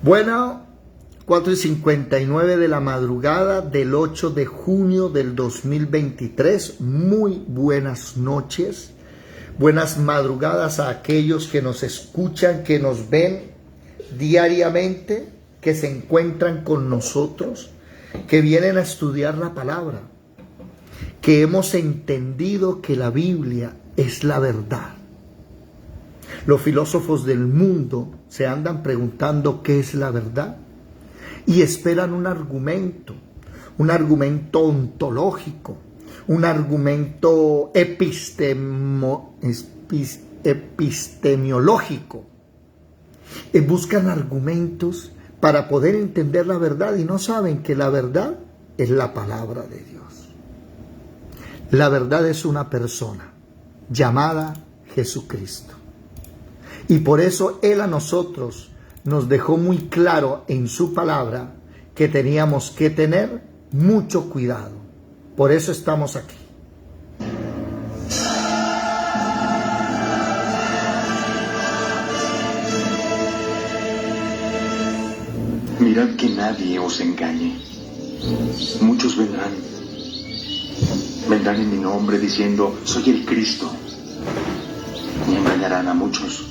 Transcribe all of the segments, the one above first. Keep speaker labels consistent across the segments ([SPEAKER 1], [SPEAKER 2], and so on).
[SPEAKER 1] Bueno, 4:59 de la madrugada del 8 de junio del 2023. Muy buenas noches, buenas madrugadas a aquellos que nos escuchan, que nos ven diariamente, que se encuentran con nosotros, que vienen a estudiar la palabra, que hemos entendido que la Biblia es la verdad. Los filósofos del mundo se andan preguntando qué es la verdad y esperan un argumento ontológico, un argumento epistemológico. Buscan argumentos para poder entender la verdad y no saben que la verdad es la palabra de Dios. La verdad es una persona llamada Jesucristo. Y por eso Él a nosotros nos dejó muy claro en su palabra que teníamos que tener mucho cuidado. Por eso estamos aquí.
[SPEAKER 2] Mirad que nadie os engañe. Muchos vendrán en mi nombre diciendo, soy el Cristo, y engañarán a muchos.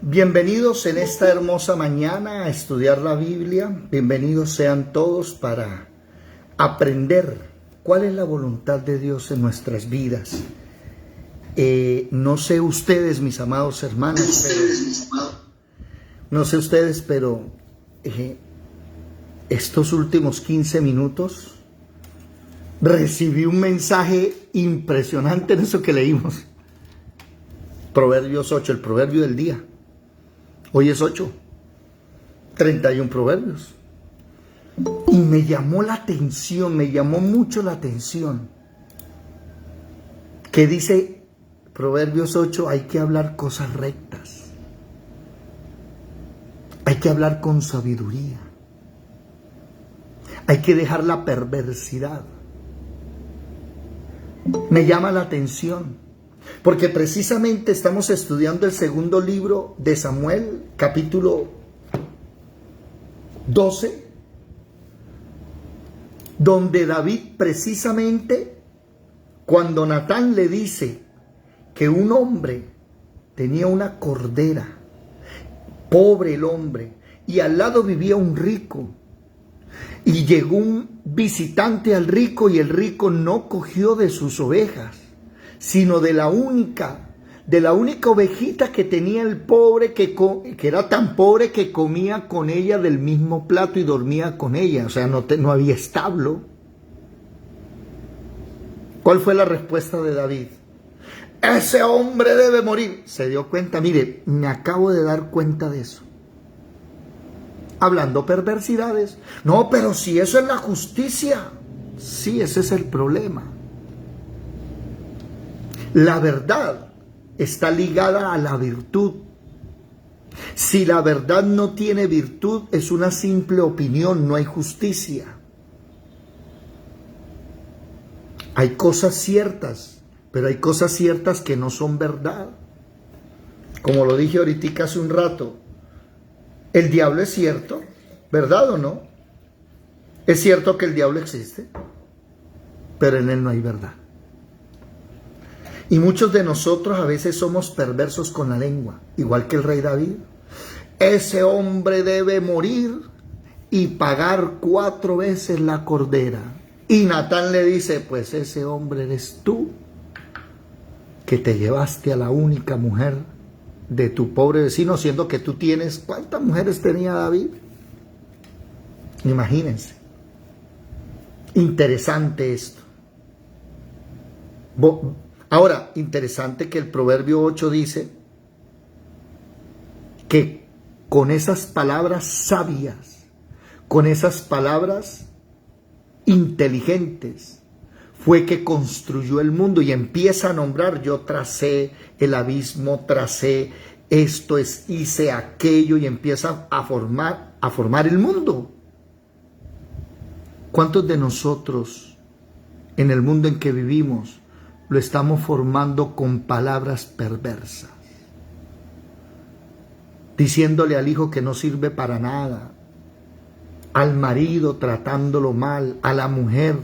[SPEAKER 1] Bienvenidos en esta hermosa mañana a estudiar la Biblia. Bienvenidos sean todos para aprender cuál es la voluntad de Dios en nuestras vidas. No sé ustedes, mis amados hermanos, pero estos últimos 15 minutos recibí un mensaje impresionante en eso que leímos. Proverbios 8, el proverbio del día. Hoy es 8, 31 proverbios. Y me llamó la atención, me llamó mucho la atención, que dice Proverbios 8, hay que hablar cosas rectas. Hay que hablar con sabiduría. Hay que dejar la perversidad. Me llama la atención. Porque precisamente estamos estudiando el segundo libro de Samuel, capítulo 12, donde David precisamente, cuando Natán le dice que un hombre tenía una cordera, pobre el hombre, y al lado vivía un rico, y llegó un visitante al rico y el rico no cogió de sus ovejas, sino de la única ovejita que tenía el pobre, que era tan pobre que comía con ella del mismo plato y dormía con ella. O sea, no había establo. ¿Cuál fue la respuesta de David? Ese hombre debe morir. Se dio cuenta, mire, me acabo de dar cuenta de eso. Hablando perversidades. No, pero si eso es la justicia. Sí, ese es el problema. La verdad está ligada a la virtud. Si la verdad no tiene virtud, es una simple opinión, no hay justicia. Hay cosas ciertas, pero hay cosas ciertas que no son verdad. Como lo dije ahorita hace un rato, ¿el diablo es cierto? ¿Verdad o no? Es cierto que el diablo existe, pero en él no hay verdad. Y muchos de nosotros a veces somos perversos con la lengua, igual que el rey David. Ese hombre debe morir y pagar 4 veces la cordera. Y Natán le dice, pues ese hombre eres tú, que te llevaste a la única mujer de tu pobre vecino, siendo que tú tienes, ¿cuántas mujeres tenía David? Imagínense. Interesante esto. Ahora, interesante que el Proverbio 8 dice que con esas palabras sabias, con esas palabras inteligentes, fue que construyó el mundo y empieza a nombrar: yo tracé el abismo, tracé esto, hice aquello, y empieza a formar el mundo. ¿Cuántos de nosotros en el mundo en que vivimos lo estamos formando con palabras perversas? Diciéndole al hijo que no sirve para nada, al marido tratándolo mal, a la mujer.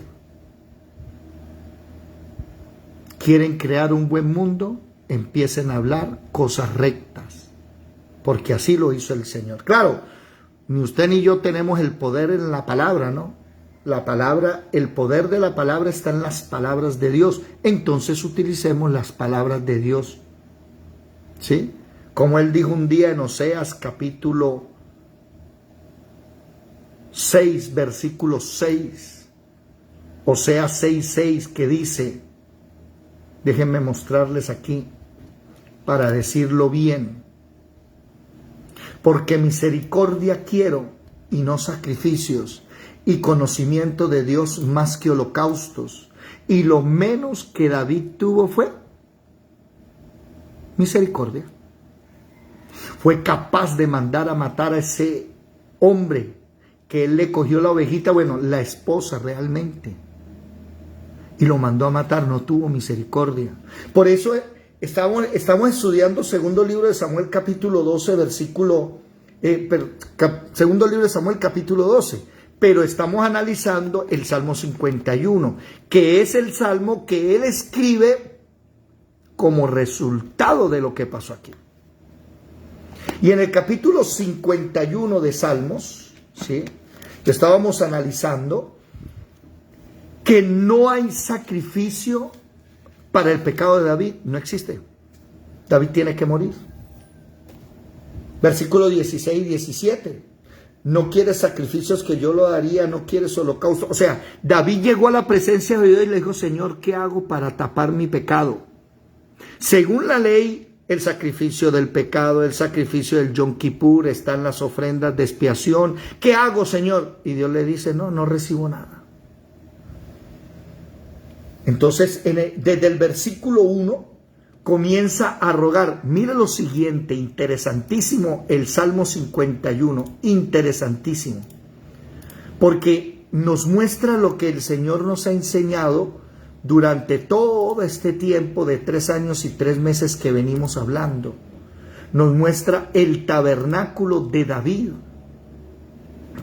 [SPEAKER 1] ¿Quieren crear un buen mundo? Empiecen a hablar cosas rectas, porque así lo hizo el Señor. Claro, ni usted ni yo tenemos el poder en la palabra, ¿no? La palabra, el poder de la palabra está en las palabras de Dios. Entonces utilicemos las palabras de Dios, ¿sí? Como él dijo un día en Oseas capítulo 6, versículo 6, Oseas 6:6, que dice, déjenme mostrarles aquí para decirlo bien: porque misericordia quiero y no sacrificios, y conocimiento de Dios más que holocaustos. Y lo menos que David tuvo fue misericordia. Fue capaz de mandar a matar a ese hombre que él le cogió la ovejita, bueno, la esposa realmente, y lo mandó a matar. No tuvo misericordia. Por eso estamos estudiando segundo libro de Samuel capítulo 12, segundo libro de Samuel capítulo 12, pero estamos analizando el Salmo 51, que es el salmo que él escribe como resultado de lo que pasó aquí. Y en el capítulo 51 de Salmos, ¿sí?, que estábamos analizando que no hay sacrificio para el pecado de David. No existe. David tiene que morir. Versículo 16 y 17. No quieres sacrificios que yo lo daría, no quieres holocausto. O sea, David llegó a la presencia de Dios y le dijo: Señor, ¿qué hago para tapar mi pecado? Según la ley, el sacrificio del pecado, el sacrificio del Yom Kippur, están las ofrendas de expiación. ¿Qué hago, Señor? Y Dios le dice: no recibo nada. Entonces, desde el versículo 1 comienza a rogar. Mire lo siguiente, interesantísimo el Salmo 51, interesantísimo, porque nos muestra lo que el Señor nos ha enseñado durante todo este tiempo de 3 años y 3 meses que venimos hablando. Nos muestra el tabernáculo de David.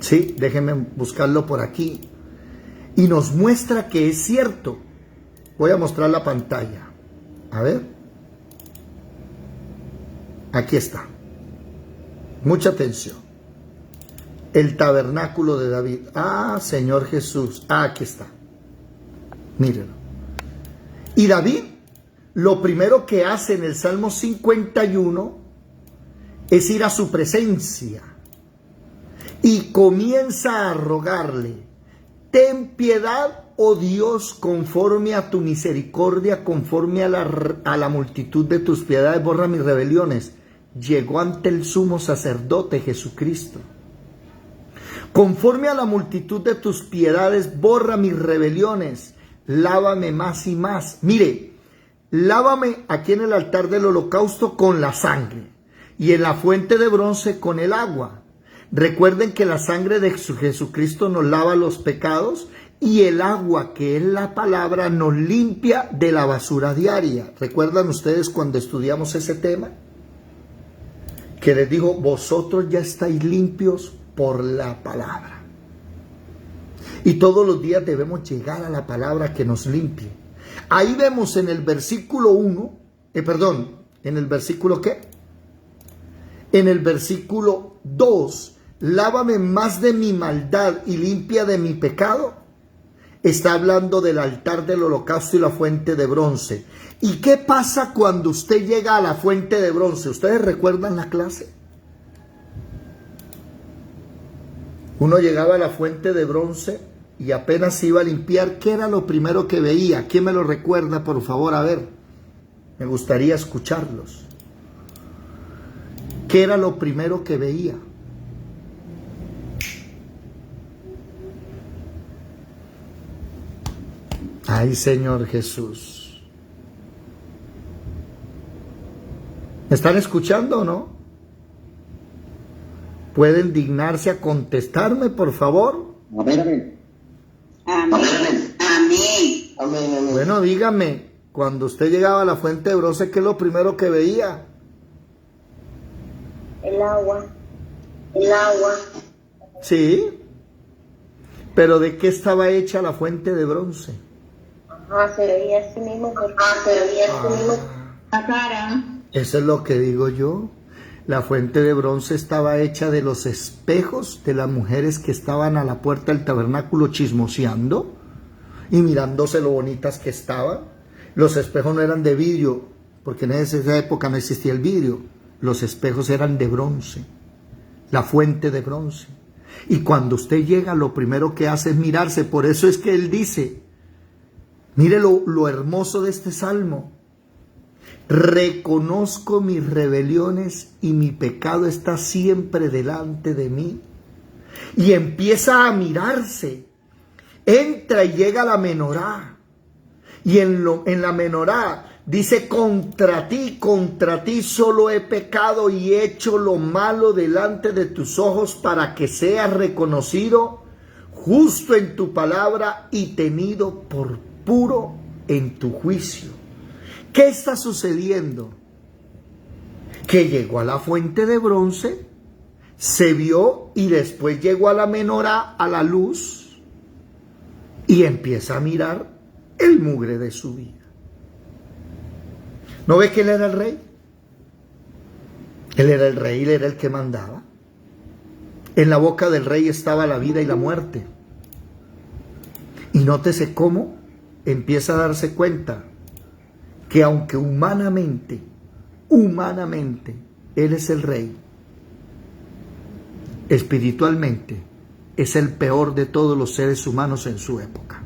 [SPEAKER 1] Sí, déjenme buscarlo por aquí. Y nos muestra que es cierto. Voy a mostrar la pantalla. A ver. Aquí está. Mucha atención. El tabernáculo de David. Ah, Señor Jesús. Ah, aquí está. Mírenlo. Y David, lo primero que hace en el Salmo 51 es ir a su presencia y comienza a rogarle: ten piedad, oh Dios, conforme a tu misericordia, conforme a la multitud de tus piedades, borra mis rebeliones. Llegó ante el sumo sacerdote Jesucristo. Conforme a la multitud de tus piedades, borra mis rebeliones. Lávame más y más. Mire, lávame aquí en el altar del holocausto con la sangre y en la fuente de bronce con el agua. Recuerden que la sangre de Jesucristo nos lava los pecados y el agua, que es la palabra, nos limpia de la basura diaria. ¿Recuerdan ustedes cuando estudiamos ese tema? Que les dijo: vosotros ya estáis limpios por la palabra. Y todos los días debemos llegar a la palabra que nos limpie. Ahí vemos en el versículo 1, ¿en el versículo qué? En el versículo 2, lávame más de mi maldad y limpia de mi pecado. Está hablando del altar del holocausto y la fuente de bronce. ¿Y qué pasa cuando usted llega a la fuente de bronce? ¿Ustedes recuerdan la clase? Uno llegaba a la fuente de bronce y apenas se iba a limpiar. ¿Qué era lo primero que veía? ¿Quién me lo recuerda, por favor? A ver, me gustaría escucharlos. ¿Qué era lo primero que veía? Ay, Señor Jesús. ¿Me están escuchando o no? ¿Pueden dignarse a contestarme, por favor?
[SPEAKER 3] Amén, amén.
[SPEAKER 4] Amén. Amén.
[SPEAKER 3] Amén.
[SPEAKER 1] Bueno, dígame, cuando usted llegaba a la fuente de bronce, ¿qué es lo primero que veía?
[SPEAKER 4] El agua. El agua.
[SPEAKER 1] Sí. Pero ¿de qué estaba hecha la fuente de bronce?
[SPEAKER 4] Se veía así mismo. Se veía así mismo. La cara.
[SPEAKER 1] Eso es lo que digo yo. La fuente de bronce estaba hecha de los espejos de las mujeres que estaban a la puerta del tabernáculo chismoseando y mirándose lo bonitas que estaban. Los espejos no eran de vidrio, porque en esa época no existía el vidrio. Los espejos eran de bronce, la fuente de bronce. Y cuando usted llega, lo primero que hace es mirarse. Por eso es que él dice, mire lo hermoso de este salmo. Reconozco mis rebeliones y mi pecado está siempre delante de mí. Y empieza a mirarse. Entra y llega a la menorá. Y en la menorá dice, contra ti solo he pecado y he hecho lo malo delante de tus ojos para que seas reconocido justo en tu palabra y tenido por puro en tu juicio. ¿Qué está sucediendo? Que llegó a la fuente de bronce, se vio y después llegó a la menorá, a la luz, y empieza a mirar el mugre de su vida. ¿No ve que él era el rey? Él era el rey, él era el que mandaba. En la boca del rey estaba la vida y la muerte. Y nótese cómo empieza a darse cuenta que aunque humanamente, él es el rey, espiritualmente es el peor de todos los seres humanos en su época.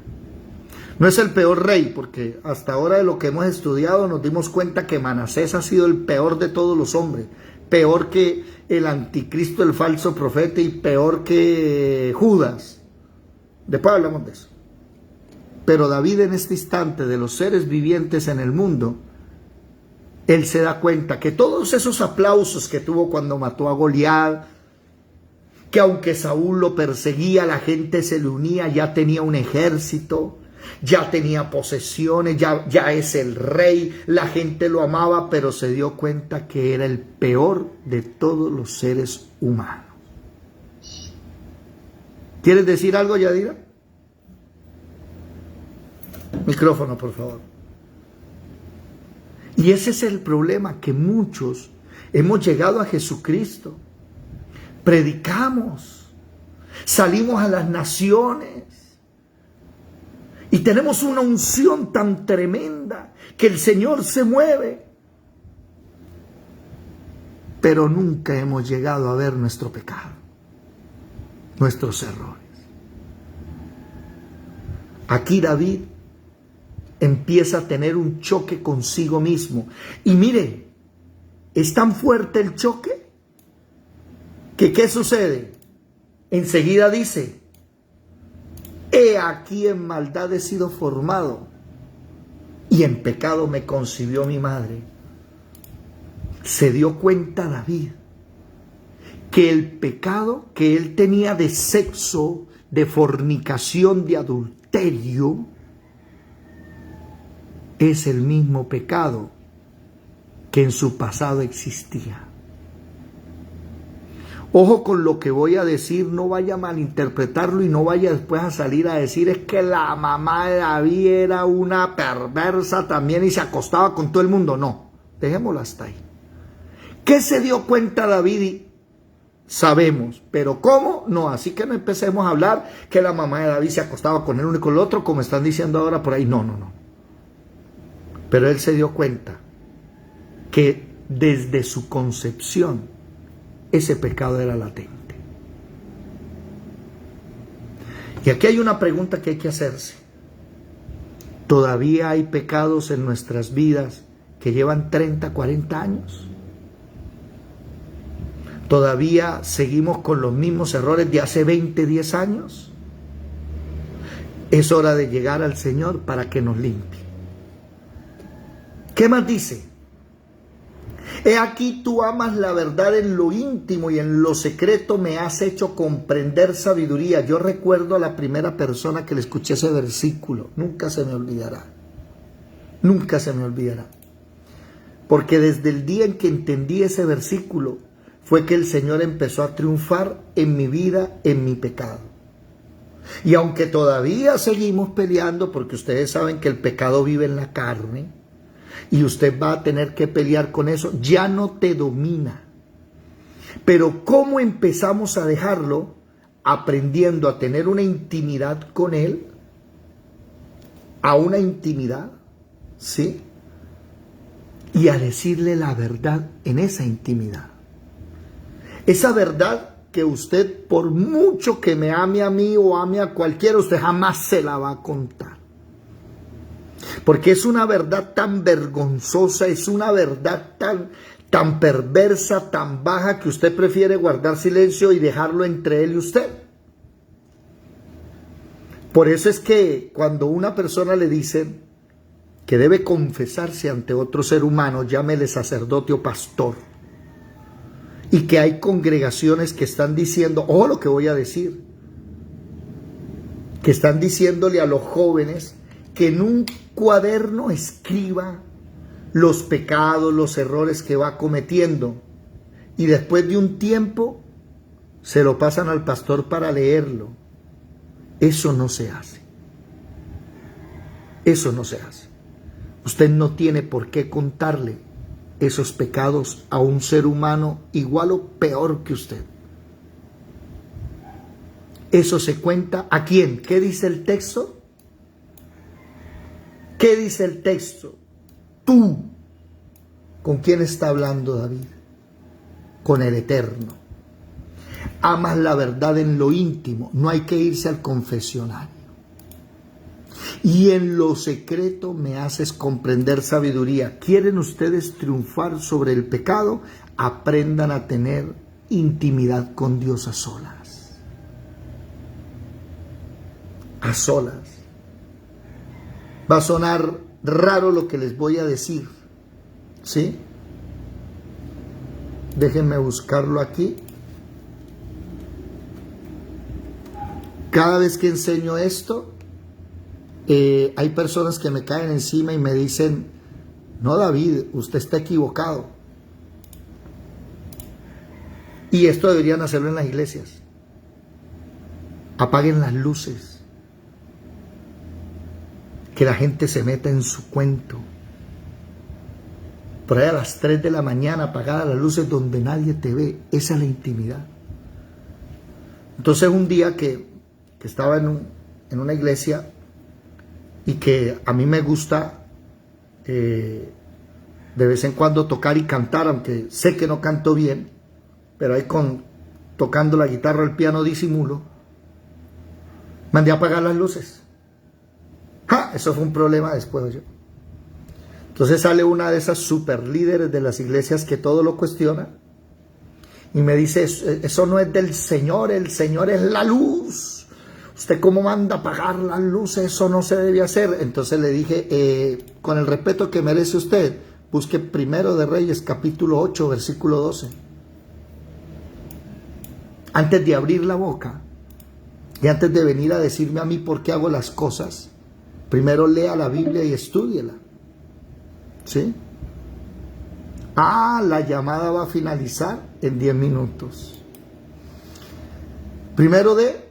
[SPEAKER 1] No es el peor rey, porque hasta ahora de lo que hemos estudiado nos dimos cuenta que Manasés ha sido el peor de todos los hombres, peor que el anticristo, el falso profeta, y peor que Judas. Después hablamos de eso. Pero David, en este instante, de los seres vivientes en el mundo, él se da cuenta que todos esos aplausos que tuvo cuando mató a Goliat, que aunque Saúl lo perseguía, la gente se le unía, ya tenía un ejército, ya tenía posesiones, ya es el rey, la gente lo amaba, pero se dio cuenta que era el peor de todos los seres humanos. ¿Quieres decir algo, Yadira? Micrófono, por favor. Y ese es el problema, que muchos hemos llegado a Jesucristo, predicamos, salimos a las naciones y tenemos una unción tan tremenda que el Señor se mueve, pero nunca hemos llegado a ver nuestro pecado, nuestros errores. Aquí David empieza a tener un choque consigo mismo. Y mire, es tan fuerte el choque que ¿qué sucede? Enseguida dice, he aquí en maldad he sido formado y en pecado me concibió mi madre. Se dio cuenta David que el pecado que él tenía de sexo, de fornicación, de adulterio, es el mismo pecado que en su pasado existía. Ojo con lo que voy a decir, no vaya a malinterpretarlo y no vaya después a salir a decir es que la mamá de David era una perversa también y se acostaba con todo el mundo. No, dejémoslo hasta ahí. ¿Qué se dio cuenta David? Sabemos, pero ¿cómo? No, así que no empecemos a hablar que la mamá de David se acostaba con el uno y con el otro, como están diciendo ahora por ahí. No. Pero él se dio cuenta que desde su concepción ese pecado era latente. Y aquí hay una pregunta que hay que hacerse. ¿Todavía hay pecados en nuestras vidas que llevan 30, 40 años? ¿Todavía seguimos con los mismos errores de hace 20, 10 años? Es hora de llegar al Señor para que nos limpie. ¿Qué más dice? He aquí tú amas la verdad en lo íntimo y en lo secreto me has hecho comprender sabiduría. Yo recuerdo a la primera persona que le escuché ese versículo. Nunca se me olvidará. Nunca se me olvidará. Porque desde el día en que entendí ese versículo fue que el Señor empezó a triunfar en mi vida, en mi pecado. Y aunque todavía seguimos peleando, porque ustedes saben que el pecado vive en la carne, y usted va a tener que pelear con eso, ya no te domina. Pero ¿cómo empezamos a dejarlo? Aprendiendo a tener una intimidad con Él, a una intimidad, ¿sí? Y a decirle la verdad en esa intimidad. Esa verdad que usted, por mucho que me ame a mí o ame a cualquiera, usted jamás se la va a contar. Porque es una verdad tan vergonzosa, es una verdad tan perversa, tan baja, que usted prefiere guardar silencio y dejarlo entre él y usted. Por eso es que cuando una persona le dicen que debe confesarse ante otro ser humano, llámele sacerdote o pastor, y que hay congregaciones que están diciendo, ojo lo que voy a decir, que están diciéndole a los jóvenes que en un cuaderno escriba los pecados, los errores que va cometiendo, y después de un tiempo se lo pasan al pastor para leerlo. Eso no se hace. Eso no se hace. Usted no tiene por qué contarle esos pecados a un ser humano igual o peor que usted. Eso se cuenta ¿a quién? ¿Qué dice el texto? ¿Qué dice el texto? Tú. ¿Con quién está hablando David? Con el Eterno. Amas la verdad en lo íntimo. No hay que irse al confesionario. Y en lo secreto me haces comprender sabiduría. ¿Quieren ustedes triunfar sobre el pecado? Aprendan a tener intimidad con Dios a solas. A solas. Va a sonar raro lo que les voy a decir, ¿sí? Déjenme buscarlo aquí. Cada vez que enseño esto, hay personas que me caen encima y me dicen, no David, usted está equivocado. Y esto deberían hacerlo en las iglesias. Apaguen las luces. Que la gente se meta en su cuento. Por ahí a las 3 de la mañana, apagadas las luces donde nadie te ve. Esa es la intimidad. Entonces un día que estaba en una iglesia y que a mí me gusta de vez en cuando tocar y cantar, aunque sé que no canto bien, pero ahí tocando la guitarra o el piano disimulo, mandé a apagar las luces. ¡Ja! Eso fue un problema después. Entonces sale una de esas super líderes de las iglesias que todo lo cuestiona y me dice, eso no es del Señor, el Señor es la luz. ¿Usted cómo manda a apagar las luces? Eso no se debe hacer. Entonces le dije, con el respeto que merece usted, busque Primero de Reyes, capítulo 8, versículo 12. Antes de abrir la boca y antes de venir a decirme a mí por qué hago las cosas, primero lea la Biblia y estúdiela. ¿Sí? La llamada va a finalizar en 10 minutos. Primero de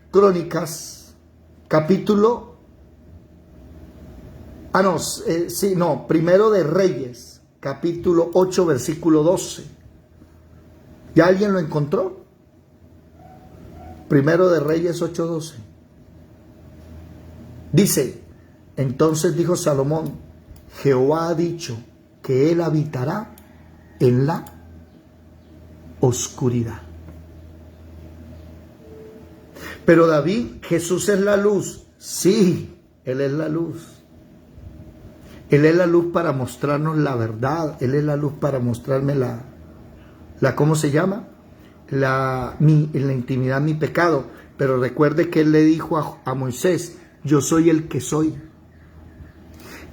[SPEAKER 1] Crónicas, capítulo... Primero de Reyes, capítulo 8, versículo 12. ¿Ya alguien lo encontró? Primero de Reyes 8, 12. Dice, entonces dijo Salomón, Jehová ha dicho que él habitará en la oscuridad. Pero David, Jesús es la luz. Sí, Él es la luz. Él es la luz para mostrarnos la verdad. Él es la luz para mostrarme ¿cómo se llama? En la intimidad mi pecado. Pero recuerde que Él le dijo a Moisés, yo soy el que soy.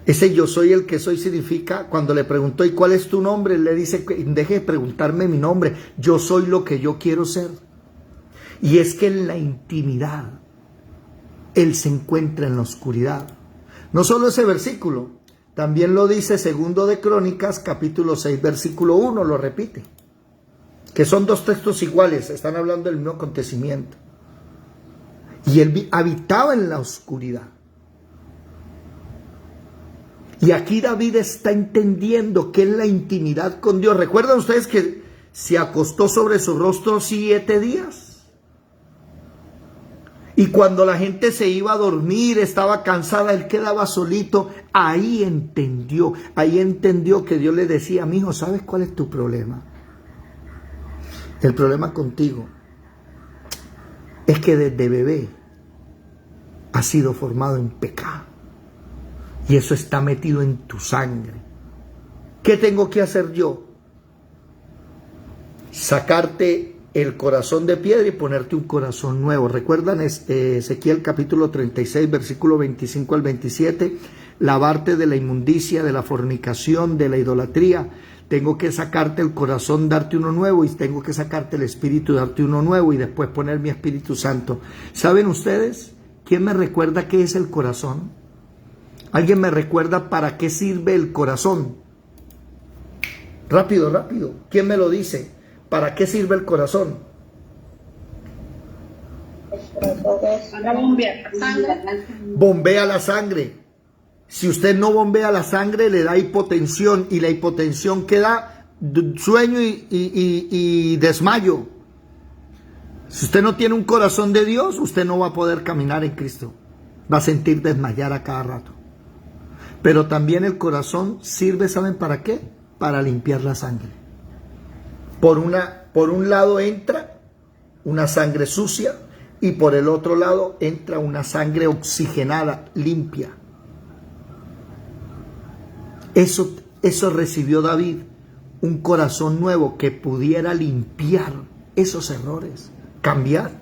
[SPEAKER 1] Ese yo soy el que soy significa, cuando le preguntó, ¿y cuál es tu nombre? Él le dice, deje de preguntarme mi nombre, yo soy lo que yo quiero ser. Y es que en la intimidad, Él se encuentra en la oscuridad. No solo ese versículo, también lo dice segundo de Crónicas, capítulo 6, versículo 1, lo repite. Que son dos textos iguales, están hablando del mismo acontecimiento. Y Él habitaba en la oscuridad. Y aquí David está entendiendo que es la intimidad con Dios. ¿Recuerdan ustedes que se acostó sobre su rostro 7 días? Y cuando la gente se iba a dormir, estaba cansada, él quedaba solito. Ahí entendió que Dios le decía, mijo, ¿sabes cuál es tu problema? El problema contigo es que desde bebé has sido formado en pecado. Y eso está metido en tu sangre. ¿Qué tengo que hacer yo? Sacarte el corazón de piedra y ponerte un corazón nuevo. ¿Recuerdan Ezequiel capítulo 36, versículo 25 al 27? Lavarte de la inmundicia, de la fornicación, de la idolatría. Tengo que sacarte el corazón, darte uno nuevo, y tengo que sacarte el espíritu, darte uno nuevo, y después poner mi Espíritu Santo. ¿Saben ustedes quién me recuerda qué es el corazón? ¿Alguien me recuerda para qué sirve el corazón? Rápido, rápido. ¿Quién me lo dice? ¿Para qué sirve el corazón?
[SPEAKER 3] Para bombear la sangre.
[SPEAKER 1] Bombea la sangre. Si usted no bombea la sangre, le da hipotensión, y la hipotensión queda sueño y desmayo. Si usted no tiene un corazón de Dios, usted no va a poder caminar en Cristo. Va a sentir desmayar a cada rato. Pero también el corazón sirve, ¿saben para qué? Para limpiar la sangre. Por un lado entra una sangre sucia, y por el otro lado entra una sangre oxigenada, limpia. Eso recibió David, un corazón nuevo que pudiera limpiar esos errores, cambiar.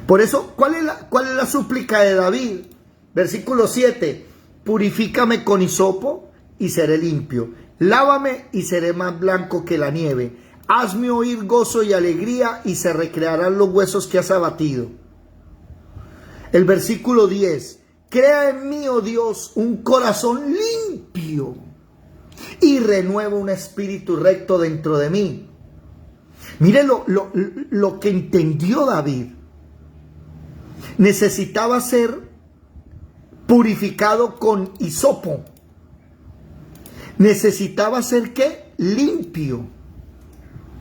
[SPEAKER 1] Por eso, ¿cuál es la súplica de David? Versículo 7, purifícame con hisopo y seré limpio, lávame y seré más blanco que la nieve, hazme oír gozo y alegría y se recrearán los huesos que has abatido. El versículo 10, crea en mí, oh Dios, un corazón limpio y renueva un espíritu recto dentro de mí. Mire lo que entendió David. Necesitaba ser purificado con hisopo. Necesitaba ser ¿qué? Limpio.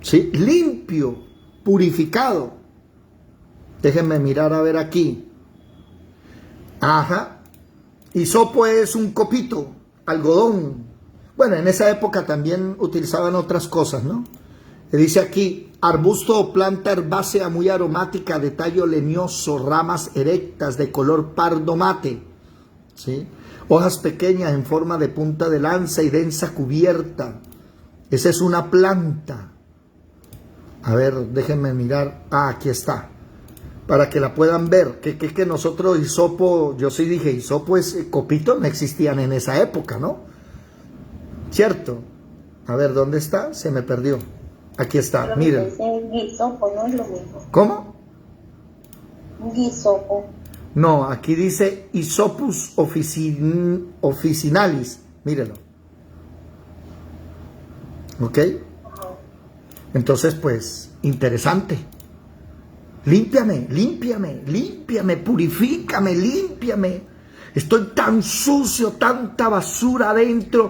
[SPEAKER 1] ¿Sí? Limpio, purificado. Déjenme mirar a ver aquí. Ajá. Hisopo es un copito, algodón. Bueno, en esa época también utilizaban otras cosas, ¿no? Dice aquí, arbusto o planta herbácea muy aromática, de tallo leñoso, ramas erectas de color pardo mate, ¿sí? Hojas pequeñas en forma de punta de lanza y densa cubierta. Esa es una planta. A ver, déjenme mirar. Ah, aquí está. Para que la puedan ver. Que nosotros hisopo, yo sí dije, hisopo es copito, no existían en esa época, ¿no? ¿Cierto? A ver, ¿dónde está? Se me perdió. Aquí está, miren.
[SPEAKER 4] Guisopo, no es lo mismo.
[SPEAKER 1] ¿Cómo?
[SPEAKER 4] Guisopo.
[SPEAKER 1] No, aquí dice Hisopus officinalis. Mírenlo. ¿Ok? Entonces, pues, interesante. Límpiame, límpiame, límpiame, purifícame, límpiame. Estoy tan sucio, tanta basura adentro,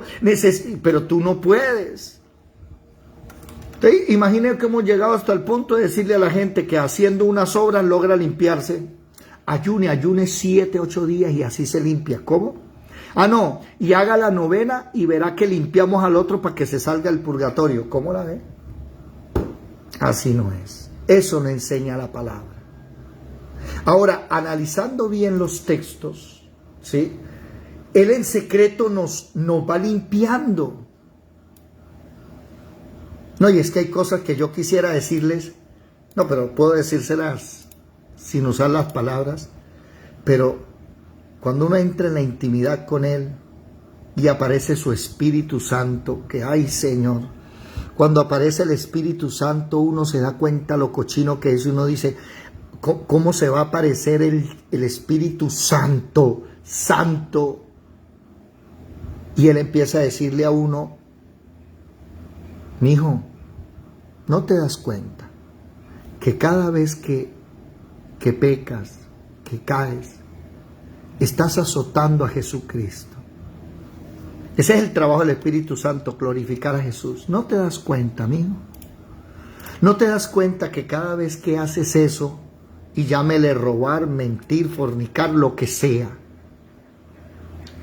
[SPEAKER 1] pero tú no puedes. ¿Sí? Imaginen que hemos llegado hasta el punto de decirle a la gente que haciendo unas obras logra limpiarse. Ayune 7, 8 días y así se limpia. ¿Cómo? Ah, no, y haga la novena y verá que limpiamos al otro para que se salga el purgatorio. ¿Cómo la ve? Así no es. Eso no enseña la palabra. Ahora, analizando bien los textos, ¿sí? Él en secreto nos va limpiando. No, y es que hay cosas que yo quisiera decirles, no, pero puedo decírselas sin usar las palabras. Pero cuando uno entra en la intimidad con Él y aparece su Espíritu Santo, que ay Señor, cuando aparece el Espíritu Santo uno se da cuenta lo cochino que es y uno dice, ¿cómo se va a aparecer el Espíritu Santo? Santo. Y Él empieza a decirle a uno, mijo, ¿no te das cuenta que cada vez que pecas, que caes, estás azotando a Jesucristo? Ese es el trabajo del Espíritu Santo, glorificar a Jesús. ¿No te das cuenta, amigo? ¿No te das cuenta que cada vez que haces eso, y llámele robar, mentir, fornicar, lo que sea,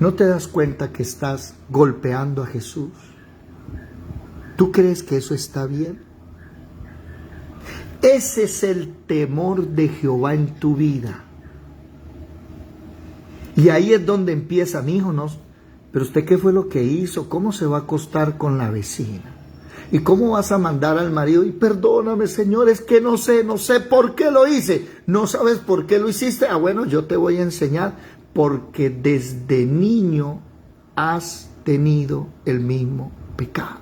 [SPEAKER 1] no te das cuenta que estás golpeando a Jesús? ¿Tú crees que eso está bien? Ese es el temor de Jehová en tu vida. Y ahí es donde empieza, mi hijo, ¿no? Pero usted, ¿qué fue lo que hizo? ¿Cómo se va a acostar con la vecina? ¿Y cómo vas a mandar al marido? Y perdóname, Señor, es que no sé por qué lo hice. ¿No sabes por qué lo hiciste? Ah, bueno, yo te voy a enseñar. Porque desde niño has tenido el mismo pecado.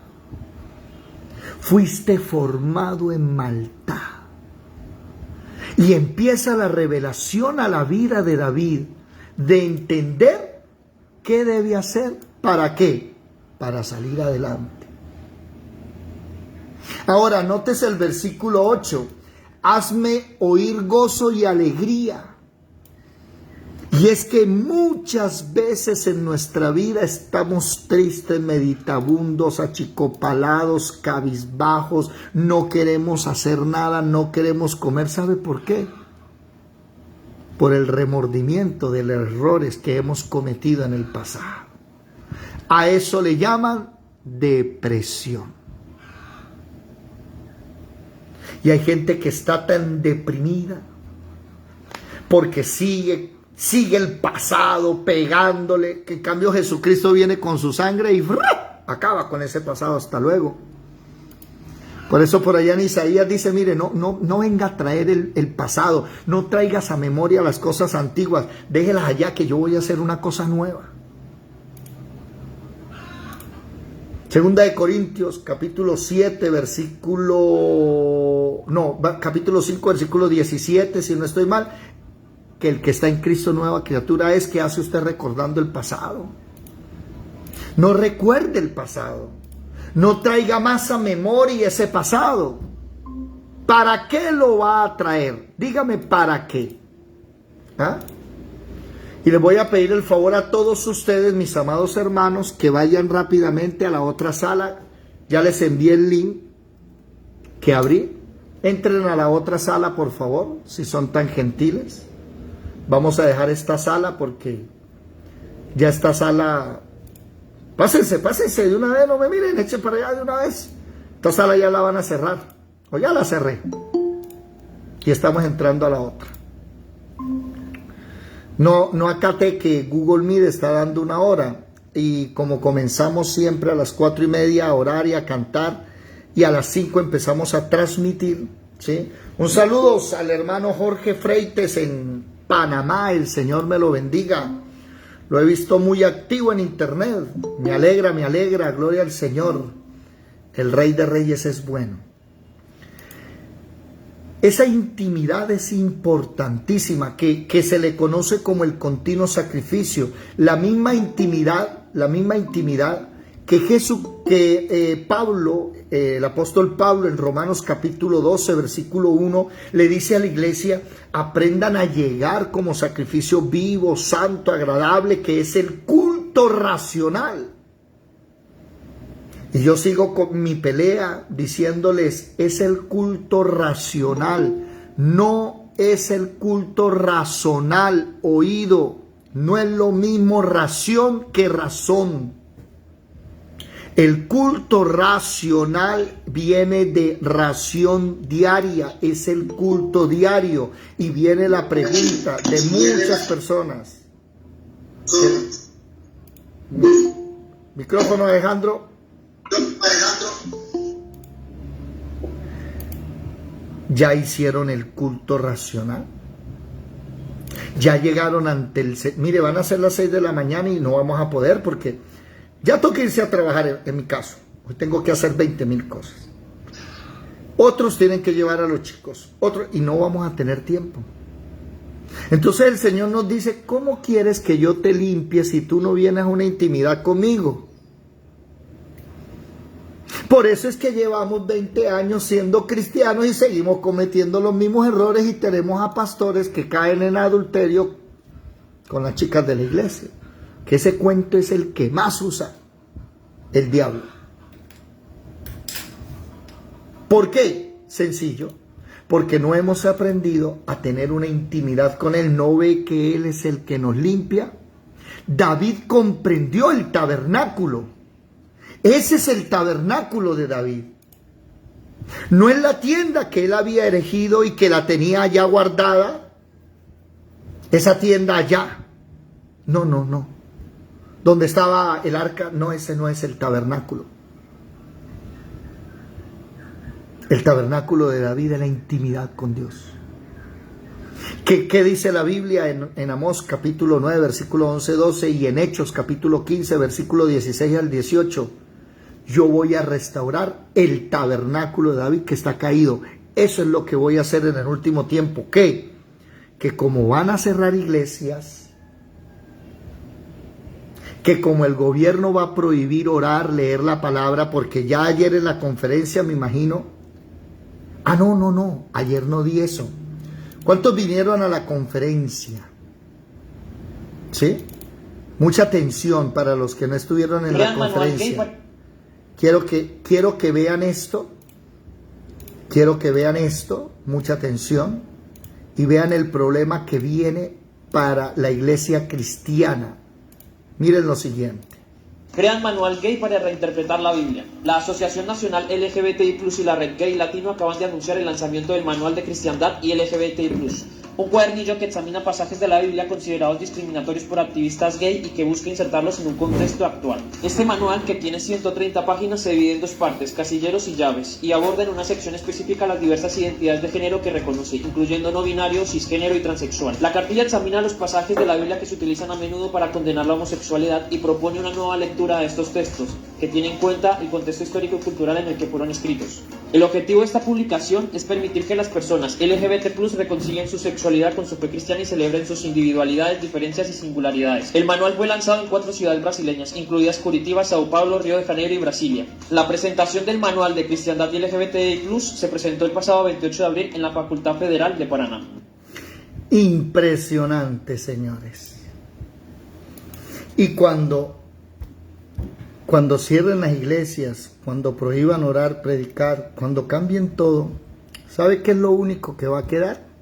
[SPEAKER 1] Fuiste formado en maldad. Y empieza la revelación a la vida de David de entender qué debe hacer. ¿Para qué? Para salir adelante. Ahora, nótese el versículo 8. Hazme oír gozo y alegría. Y es que muchas veces en nuestra vida estamos tristes, meditabundos, achicopalados, cabizbajos, no queremos hacer nada, no queremos comer. ¿Sabe por qué? Por el remordimiento de los errores que hemos cometido en el pasado. A eso le llaman depresión. Y hay gente que está tan deprimida porque sigue el pasado pegándole, que en cambio Jesucristo viene con su sangre y acaba con ese pasado. Hasta luego. Por eso por allá en Isaías dice, mire, no venga a traer el pasado, no traigas a memoria las cosas antiguas, déjelas allá que yo voy a hacer una cosa nueva. Segunda de Corintios, capítulo 7, capítulo 5, versículo 17, si no estoy mal, que el que está en Cristo nueva criatura es. ¿Qué hace usted recordando el pasado? No recuerde el pasado. No traiga más a memoria ese pasado. ¿Para qué lo va a traer? Dígame, ¿para qué? ¿Ah? Y les voy a pedir el favor a todos ustedes, mis amados hermanos, que vayan rápidamente a la otra sala. Ya les envié el link que abrí. Entren a la otra sala, por favor, si son tan gentiles. Vamos a dejar esta sala porque ya esta sala... Pásense de una vez, no me miren, echen para allá de una vez. Esta sala ya la van a cerrar, o ya la cerré. Y estamos entrando a la otra. No acate que Google Meet está dando una hora. Y como comenzamos siempre a las 4:30 a orar y a cantar, y a las 5 empezamos a transmitir, ¿sí? Un saludo al hermano Jorge Freites en Panamá, el Señor me lo bendiga. Lo he visto muy activo en internet. Me alegra, gloria al Señor. El Rey de Reyes es bueno. Esa intimidad es importantísima, que se le conoce como el continuo sacrificio. La misma intimidad que Pablo, el apóstol Pablo en Romanos capítulo 12, versículo 1, le dice a la iglesia: aprendan a llegar como sacrificio vivo, santo, agradable, que es el culto racional. Y yo sigo con mi pelea diciéndoles, es el culto racional, no es el culto razonal, oído. No es lo mismo ración que razón. El culto racional viene de ración diaria, es el culto diario. Y viene la pregunta de muchas personas. Micrófono, Alejandro. ¿Ya hicieron el culto racional? Ya llegaron ante el... Mire, van a ser las 6 de la mañana y no vamos a poder porque ya toca irse a trabajar en mi caso. Hoy tengo que hacer 20.000 cosas. Otros tienen que llevar a los chicos, otros, y no vamos a tener tiempo. Entonces el Señor nos dice, ¿cómo quieres que yo te limpie si tú no vienes a una intimidad conmigo? Por eso es que llevamos 20 años siendo cristianos y seguimos cometiendo los mismos errores y tenemos a pastores que caen en adulterio con las chicas de la iglesia. Que ese cuento es el que más usa el diablo. ¿Por qué? Sencillo. Porque no hemos aprendido a tener una intimidad con Él. ¿No ve que Él es el que nos limpia? David comprendió el tabernáculo. Ese es el tabernáculo de David. No es la tienda que él había erigido y que la tenía allá guardada. Esa tienda allá. No, no, no. Donde estaba el arca, no, ese no es el tabernáculo. El tabernáculo de David es la intimidad con Dios. ¿Qué dice la Biblia en Amós capítulo 9, versículo 11-12 y en Hechos capítulo 15, versículo 16 al 18? Yo voy a restaurar el tabernáculo de David que está caído. Eso es lo que voy a hacer en el último tiempo. ¿Qué? Que como van a cerrar iglesias, que como el gobierno va a prohibir orar, leer la palabra, porque ya ayer en la conferencia me imagino, no, ayer no di eso. ¿Cuántos vinieron a la conferencia? ¿Sí? Mucha atención para los que no estuvieron en la conferencia. Quiero que vean esto. Quiero que vean esto, mucha atención, y vean el problema que viene para la iglesia cristiana. Miren lo siguiente.
[SPEAKER 5] Crean manual gay para reinterpretar la Biblia. La Asociación Nacional LGBTI+ y la Red Gay Latino acaban de anunciar el lanzamiento del Manual de Cristiandad y LGBTI+, un cuadernillo que examina pasajes de la Biblia considerados discriminatorios por activistas gay y que busca insertarlos en un contexto actual. Este manual, que tiene 130 páginas, se divide en dos partes, casilleros y llaves, y aborda en una sección específica las diversas identidades de género que reconoce, incluyendo no binario, cisgénero y transexual. La cartilla examina los pasajes de la Biblia que se utilizan a menudo para condenar la homosexualidad y propone una nueva lectura de estos textos, que tiene en cuenta el contexto histórico y cultural en el que fueron escritos. El objetivo de esta publicación es permitir que las personas LGBT+ reconcilien su sexualidad con su fe cristiana y celebren sus individualidades, diferencias y singularidades. El manual fue lanzado en 4 ciudades brasileñas, incluidas Curitiba, Sao Paulo, Río de Janeiro y Brasilia. La presentación del manual de Cristiandad y LGBTI+ se presentó el pasado 28 de abril en la Facultad Federal de Paraná.
[SPEAKER 1] Impresionante, señores. Y cuando cierren las iglesias, cuando prohíban orar, predicar, cuando cambien todo, ¿sabe qué es lo único que va a quedar?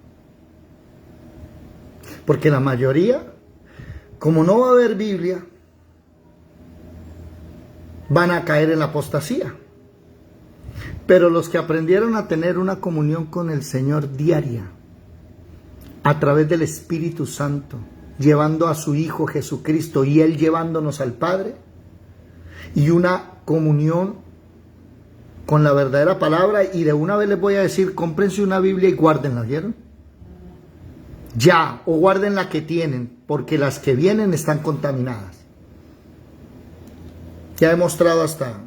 [SPEAKER 1] Porque la mayoría, como no va a haber Biblia, van a caer en la apostasía. Pero los que aprendieron a tener una comunión con el Señor diaria, a través del Espíritu Santo, llevando a su Hijo Jesucristo y Él llevándonos al Padre, y una comunión con la verdadera palabra, y de una vez les voy a decir, cómprense una Biblia y guárdenla, ¿vieron? Ya, o guarden la que tienen, porque las que vienen están contaminadas. Ya he mostrado hasta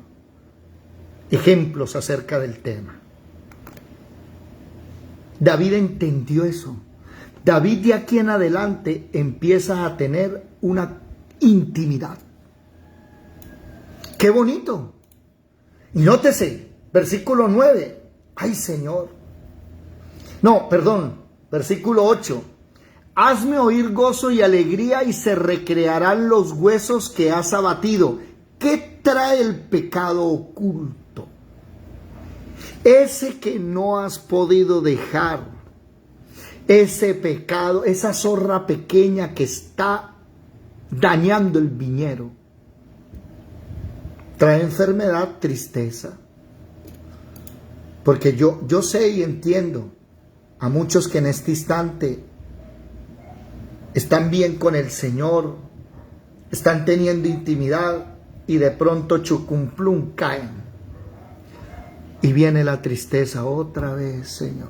[SPEAKER 1] ejemplos acerca del tema. David entendió eso. David de aquí en adelante empieza a tener una intimidad. ¡Qué bonito! Y nótese, versículo 9. ¡Ay, Señor! No, perdón, versículo 8. Hazme oír gozo y alegría y se recrearán los huesos que has abatido. ¿Qué trae el pecado oculto? Ese que no has podido dejar. Ese pecado, esa zorra pequeña que está dañando el viñero. Trae enfermedad, tristeza. Porque yo sé y entiendo a muchos que en este instante están bien con el Señor, están teniendo intimidad y de pronto chucumplum caen. Y viene la tristeza otra vez, Señor.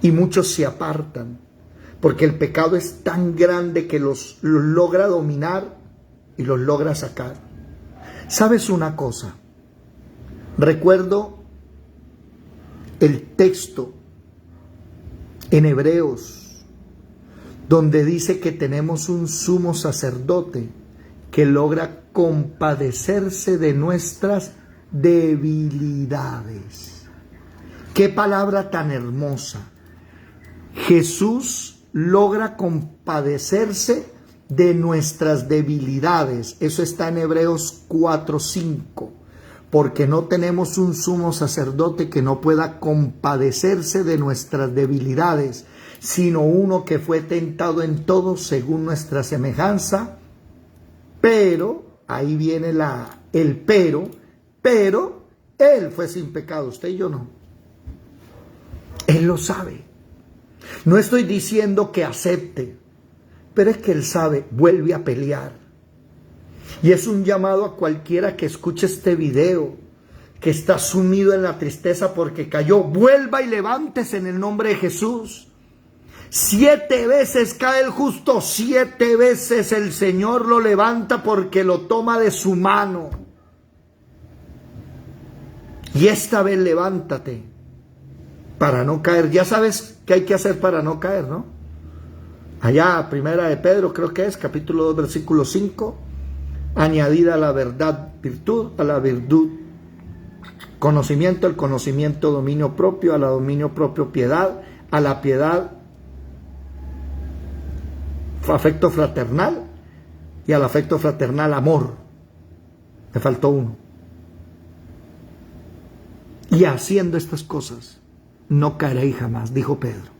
[SPEAKER 1] Y muchos se apartan Porque el pecado es tan grande que los logra dominar y los logra sacar. ¿Sabes una cosa? Recuerdo el texto en Hebreos, donde dice que tenemos un sumo sacerdote que logra compadecerse de nuestras debilidades. Qué palabra tan hermosa. Jesús logra compadecerse de nuestras debilidades. Eso está en Hebreos 4:5. Porque no tenemos un sumo sacerdote que no pueda compadecerse de nuestras debilidades, sino uno que fue tentado en todo según nuestra semejanza. Pero, ahí viene el pero Él fue sin pecado, usted y yo no. Él lo sabe. No estoy diciendo que acepte, pero es que Él sabe, vuelve a pelear. Y es un llamado a cualquiera que escuche este video, que está sumido en la tristeza porque cayó, vuelva y levántese en el nombre de Jesús. 7 veces cae el justo, 7 veces el Señor lo levanta porque lo toma de su mano. Y esta vez levántate para no caer. Ya sabes qué hay que hacer para no caer, ¿no? Allá, primera de Pedro, creo que es, capítulo 2, versículo 5. Añadida a la verdad virtud, a la virtud conocimiento, al conocimiento dominio propio, a la dominio propio piedad, a la piedad afecto fraternal y al afecto fraternal amor. Me faltó uno. Y haciendo estas cosas no caeréis jamás, dijo Pedro.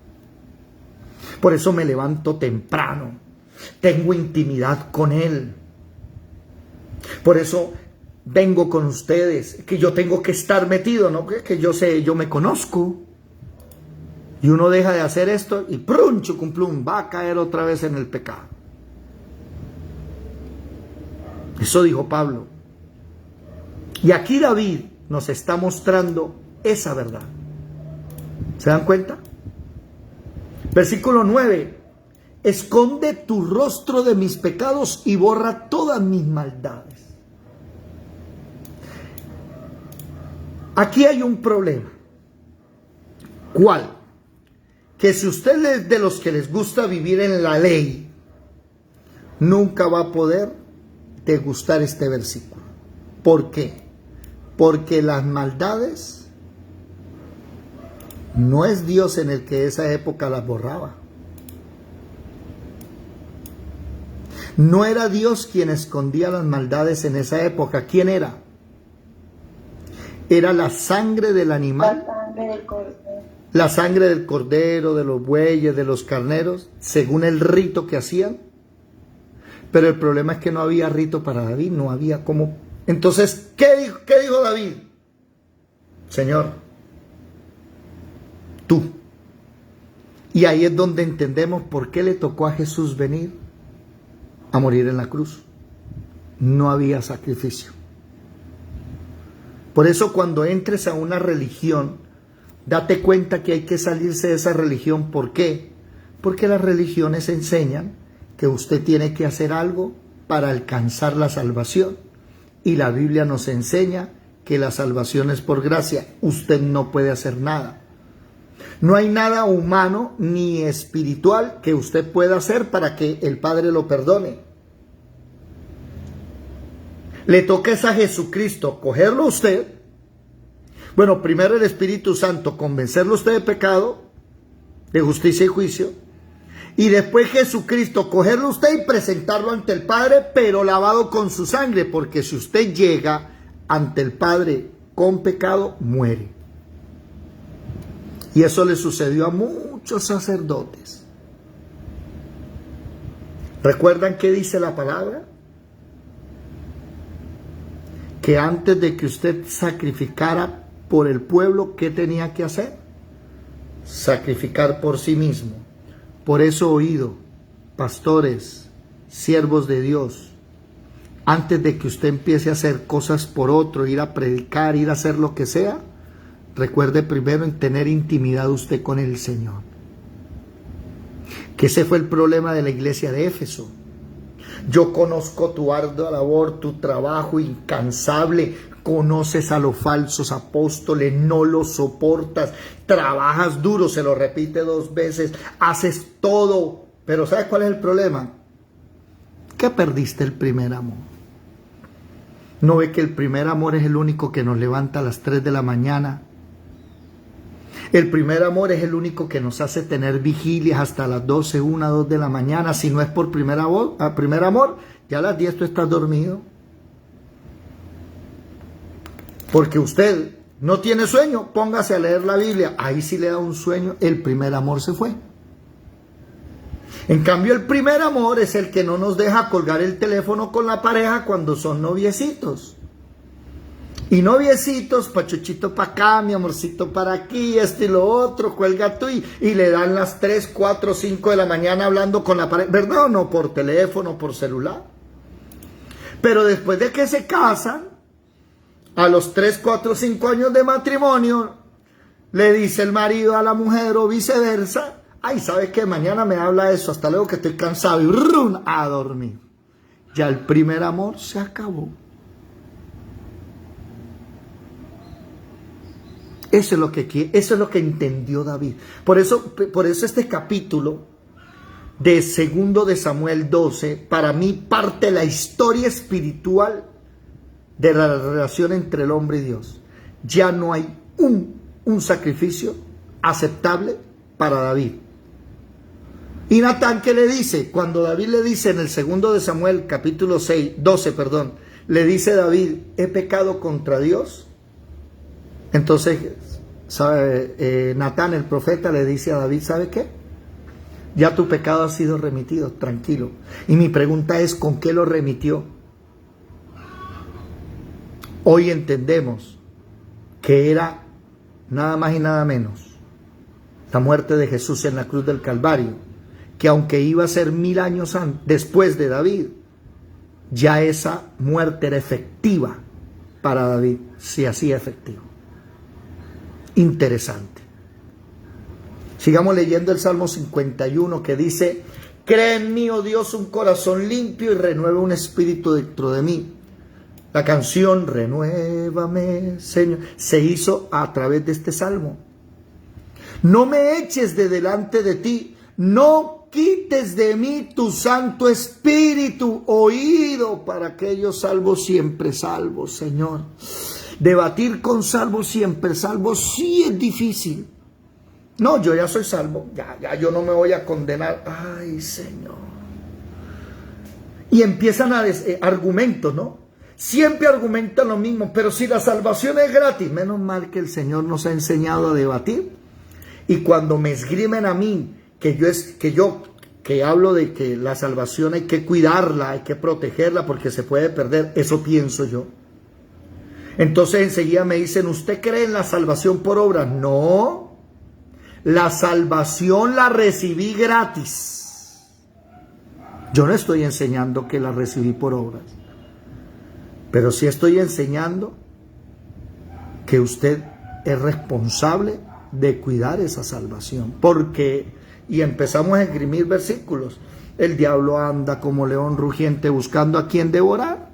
[SPEAKER 1] Por eso me levanto temprano, tengo intimidad con Él. Por eso vengo con ustedes, que yo tengo que estar metido, no que yo sé, yo me conozco. Y uno deja de hacer esto y ¡prum! Chucumplum, va a caer otra vez en el pecado. Eso dijo Pablo. Y aquí David nos está mostrando esa verdad. ¿Se dan cuenta? Versículo 9. Esconde tu rostro de mis pecados y borra todas mis maldades. Aquí hay un problema. ¿Cuál? Que si usted es de los que les gusta vivir en la ley, nunca va a poder degustar este versículo. ¿Por qué? Porque las maldades no es Dios en el que esa época las borraba. No era Dios quien escondía las maldades en esa época. ¿Quién era? Era la sangre del animal.
[SPEAKER 4] La sangre del cordero.
[SPEAKER 1] La sangre del cordero, de los bueyes, de los carneros, según el rito que hacían. Pero el problema es que no había rito para David, no había cómo. Entonces, ¿qué dijo David? Señor, tú. Y ahí es donde entendemos por qué le tocó a Jesús venir a morir en la cruz. No había sacrificio. Por eso cuando entres a una religión, date cuenta que hay que salirse de esa religión. ¿Por qué? Porque las religiones enseñan que usted tiene que hacer algo para alcanzar la salvación. Y la Biblia nos enseña que la salvación es por gracia. Usted no puede hacer nada. No hay nada humano ni espiritual que usted pueda hacer para que el Padre lo perdone. Le toca es a Jesucristo cogerlo a usted. Bueno, primero el Espíritu Santo convencerlo a usted de pecado, de justicia y juicio. Y después Jesucristo cogerlo a usted y presentarlo ante el Padre, pero lavado con su sangre. Porque si usted llega ante el Padre con pecado, muere. Y eso le sucedió a muchos sacerdotes. ¿Recuerdan qué dice la palabra? Que antes de que usted sacrificara por el pueblo, ¿qué tenía que hacer? Sacrificar por sí mismo. Por eso, oído, pastores, siervos de Dios, antes de que usted empiece a hacer cosas por otro, ir a predicar, ir a hacer lo que sea, recuerde primero en tener intimidad usted con el Señor. Que ese fue el problema de la iglesia de Éfeso. Yo conozco tu ardua labor, tu trabajo incansable. Conoces a los falsos apóstoles, no los soportas, trabajas duro, se lo repite 2 veces, haces todo. Pero ¿sabes cuál es el problema? Que perdiste el primer amor. ¿No ve que el primer amor es el único que nos levanta a las 3 de la mañana? El primer amor es el único que nos hace tener vigilias hasta las 12, 1, 2 de la mañana. Si no es por primer amor, ya a las 10 tú estás dormido. Porque usted no tiene sueño, póngase a leer la Biblia. Ahí sí le da un sueño, el primer amor se fue. En cambio, el primer amor es el que no nos deja colgar el teléfono con la pareja cuando son noviecitos. Y noviecitos, pachuchito para acá, mi amorcito para aquí, esto y lo otro, cuelga tú y le dan las 3, 4, 5 de la mañana hablando con la pareja, ¿verdad o no? Por teléfono, por celular. Pero después de que se casan, a los 3, 4, 5 años de matrimonio, le dice el marido a la mujer o viceversa, ay, ¿sabes qué? Mañana me habla eso, hasta luego que estoy cansado y ¡rum! A dormir. Ya el primer amor se acabó. Eso es lo que entendió David. Por eso este capítulo de 2 de Samuel 12, para mí parte la historia espiritual de la relación entre el hombre y Dios. Ya no hay un sacrificio aceptable para David. Y Natán, ¿qué le dice? Cuando David le dice en el 2 de Samuel capítulo 12, le dice David, he pecado contra Dios. Entonces, Natán, el profeta, le dice a David, ¿sabe qué? Ya tu pecado ha sido remitido, tranquilo. Y mi pregunta es, ¿con qué lo remitió? Hoy entendemos que era nada más y nada menos la muerte de Jesús en la cruz del Calvario, que aunque iba a ser 1000 años después de David, ya esa muerte era efectiva para David, se hacía efectiva. Interesante. Sigamos leyendo el Salmo 51 que dice, crea en mí, oh Dios, un corazón limpio y renueva un espíritu dentro de mí. La canción Renuévame, Señor, se hizo a través de este salmo. No me eches de delante de ti, no quites de mí tu Santo Espíritu, oído para aquellos salvos siempre salvos, Señor. Debatir con salvos siempre salvos sí es difícil. No, yo ya soy salvo, ya yo no me voy a condenar. Ay, Señor. Y empiezan argumentos, ¿no? Siempre argumentan lo mismo, pero si la salvación es gratis, menos mal que el Señor nos ha enseñado a debatir. Y cuando me esgrimen a mí, que hablo de que la salvación hay que cuidarla, hay que protegerla porque se puede perder, eso pienso yo. Entonces enseguida me dicen, ¿usted cree en la salvación por obras? No, la salvación la recibí gratis. Yo no estoy enseñando que la recibí por obras, pero sí estoy enseñando que usted es responsable de cuidar esa salvación. Porque, y empezamos a esgrimir versículos, el diablo anda como león rugiente buscando a quien devorar.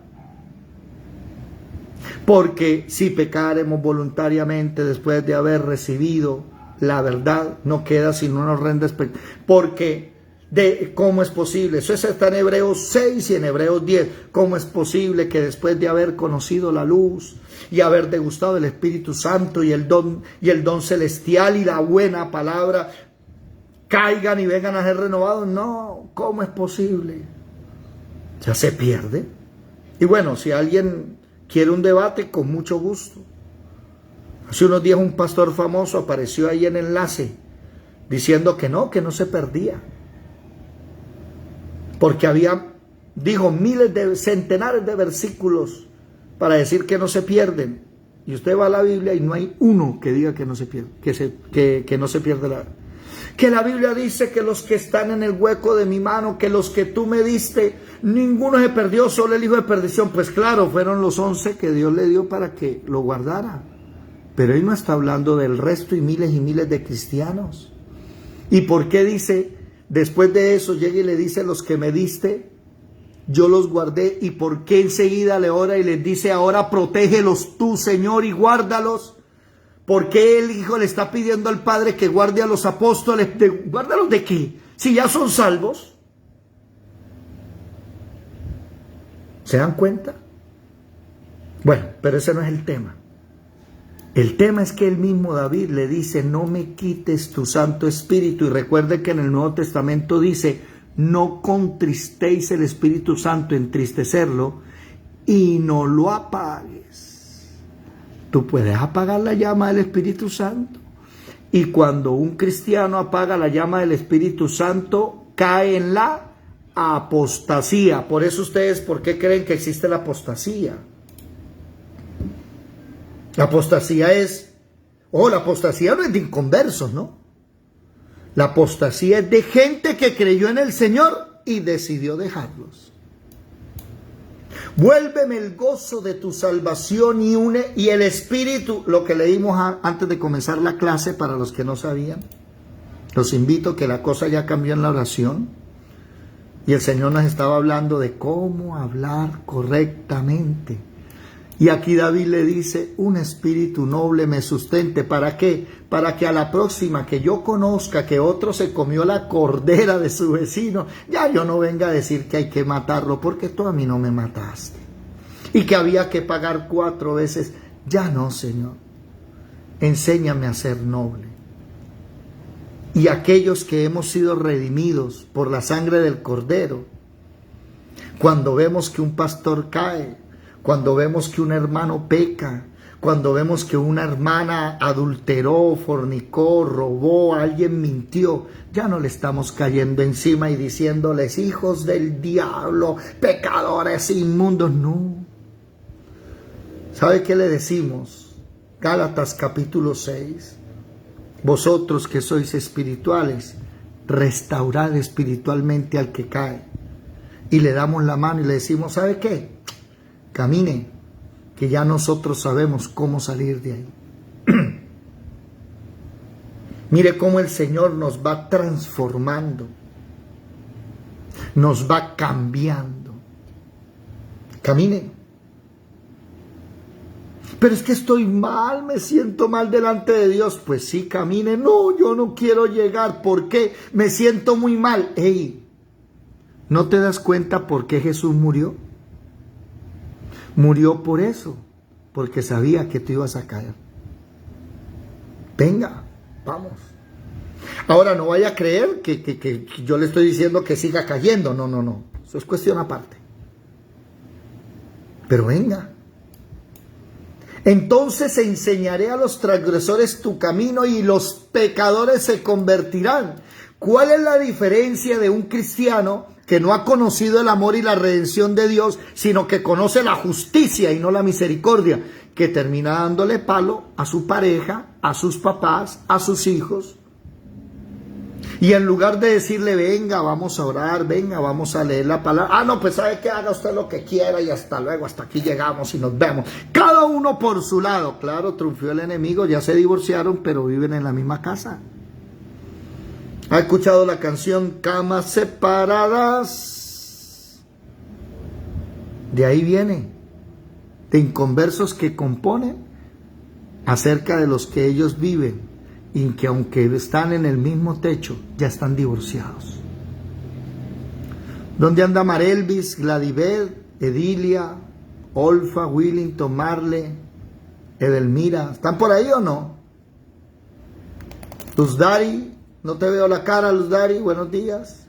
[SPEAKER 1] Porque si pecaremos voluntariamente después de haber recibido la verdad, no queda sino una horrenda expectativa. Porque, ¿cómo es posible? Eso está en Hebreos 6 y en Hebreos 10. ¿Cómo es posible que después de haber conocido la luz y haber degustado el Espíritu Santo y el don celestial y la buena palabra, caigan y vengan a ser renovados? No, ¿cómo es posible? Ya se pierde. Y bueno, si alguien quiere un debate, con mucho gusto. Hace unos días un pastor famoso apareció ahí en Enlace diciendo que no se perdía. Porque dijo centenares de versículos para decir que no se pierden. Y usted va a la Biblia y no hay uno que diga que no se pierde, que no se pierde la... Que la Biblia dice que los que están en el hueco de mi mano, que los que tú me diste, ninguno se perdió, solo el hijo de perdición. Pues claro, fueron los 11 que Dios le dio para que lo guardara. Pero él no está hablando del resto y miles de cristianos. ¿Y por qué dice después de eso llega y le dice: los que me diste, yo los guardé. ¿Y por qué enseguida le ora y les dice: ahora protégelos tú, Señor, y guárdalos? ¿Por qué el Hijo le está pidiendo al Padre que guarde a los apóstoles? ¿Guárdalos de qué? Si ya son salvos. ¿Se dan cuenta? Bueno, pero ese no es el tema. El tema es que el mismo David le dice: no me quites tu Santo Espíritu. Y recuerde que en el Nuevo Testamento dice: no contristéis el Espíritu Santo, entristecerlo, y no lo apagues. Tú puedes apagar la llama del Espíritu Santo. Y cuando un cristiano apaga la llama del Espíritu Santo, cae en la apostasía. Por eso ustedes, ¿por qué creen que existe la apostasía? La apostasía es, la apostasía no es de inconversos, ¿no? La apostasía es de gente que creyó en el Señor y decidió dejarlos. Vuélveme el gozo de tu salvación y el Espíritu, lo que leímos antes de comenzar la clase para los que no sabían. Los invito, que la cosa ya cambió en la oración. Y el Señor nos estaba hablando de cómo hablar correctamente. Y aquí David le dice: un espíritu noble me sustente. ¿Para qué? Para que a la próxima que yo conozca que otro se comió la cordera de su vecino, ya yo no venga a decir que hay que matarlo, porque tú a mí no me mataste. Y que había que pagar 4 veces. Ya no, Señor. Enséñame a ser noble. Y aquellos que hemos sido redimidos por la sangre del Cordero, cuando vemos que un pastor cae, cuando vemos que un hermano peca, cuando vemos que una hermana adulteró, fornicó, robó, alguien mintió, ya no le estamos cayendo encima y diciéndoles: hijos del diablo, pecadores inmundos. No. ¿Sabe qué le decimos? Gálatas capítulo 6. Vosotros que sois espirituales, restaurad espiritualmente al que cae. Y le damos la mano y le decimos: ¿sabe qué? Camine, que ya nosotros sabemos cómo salir de ahí. Mire cómo el Señor nos va transformando, nos va cambiando. Camine. Pero es que estoy mal, me siento mal delante de Dios. Pues sí, camine. No, yo no quiero llegar. ¿Por qué? Me siento muy mal. Ey, ¿no te das cuenta por qué Jesús murió? Murió por eso, porque sabía que tú ibas a caer. Venga, vamos. Ahora no vaya a creer que yo le estoy diciendo que siga cayendo. No, no, no. Eso es cuestión aparte. Pero venga. Entonces enseñaré a los transgresores tu camino y los pecadores se convertirán. ¿Cuál es la diferencia de un cristiano que no ha conocido el amor y la redención de Dios, sino que conoce la justicia y no la misericordia, que termina dándole palo a su pareja, a sus papás, a sus hijos? Y en lugar de decirle: venga, vamos a orar, venga, vamos a leer la palabra. No, pues sabe que haga usted lo que quiera y hasta luego, hasta aquí llegamos y nos vemos. Cada uno por su lado. Claro, triunfó el enemigo, ya se divorciaron, pero viven en la misma casa. ¿Ha escuchado la canción Camas Separadas? De ahí viene, de inconversos que componen acerca de los que ellos viven y que aunque están en el mismo techo, ya están divorciados. ¿Dónde anda Marelvis, Gladibet, Edilia, Olfa, Willington, Marle, Edelmira? ¿Están por ahí o no? Luz Dari, no te veo la cara, Luz Dari, buenos días.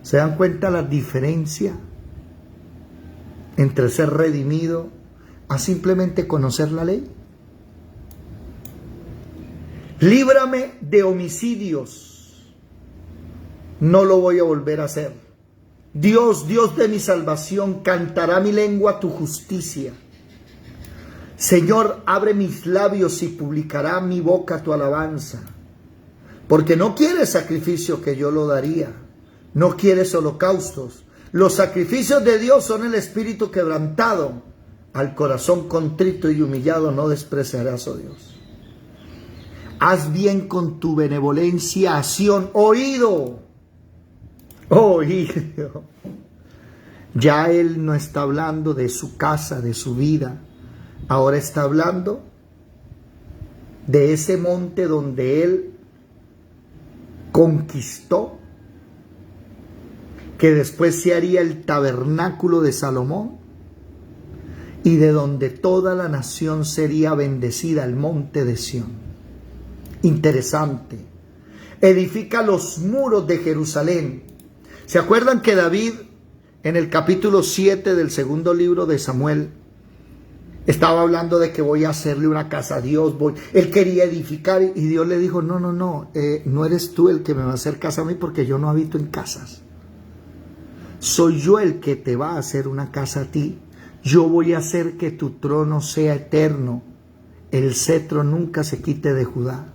[SPEAKER 1] ¿Se dan cuenta la diferencia entre ser redimido a simplemente conocer la ley? Líbrame de homicidios, no lo voy a volver a hacer. Dios, Dios de mi salvación, cantará mi lengua tu justicia. Señor, abre mis labios y publicará mi boca tu alabanza. Porque no quieres sacrificio que yo lo daría, no quieres holocaustos. Los sacrificios de Dios son el espíritu quebrantado. Al corazón contrito y humillado no despreciarás, oh Dios. Haz bien con tu benevolencia a Sión. Oído. Oído. Ya él no está hablando de su casa, de su vida. Ahora está hablando de ese monte donde él conquistó, que después se haría el tabernáculo de Salomón, y de donde toda la nación sería bendecida, el monte de Sión. Interesante. Edifica los muros de Jerusalén. ¿Se acuerdan que David, en el capítulo 7 del segundo libro de Samuel, estaba hablando de que voy a hacerle una casa a Dios? Él quería edificar y Dios le dijo, no, no eres tú el que me va a hacer casa a mí, porque yo no habito en casas. Soy yo el que te va a hacer una casa a ti. Yo voy a hacer que tu trono sea eterno. El cetro nunca se quite de Judá.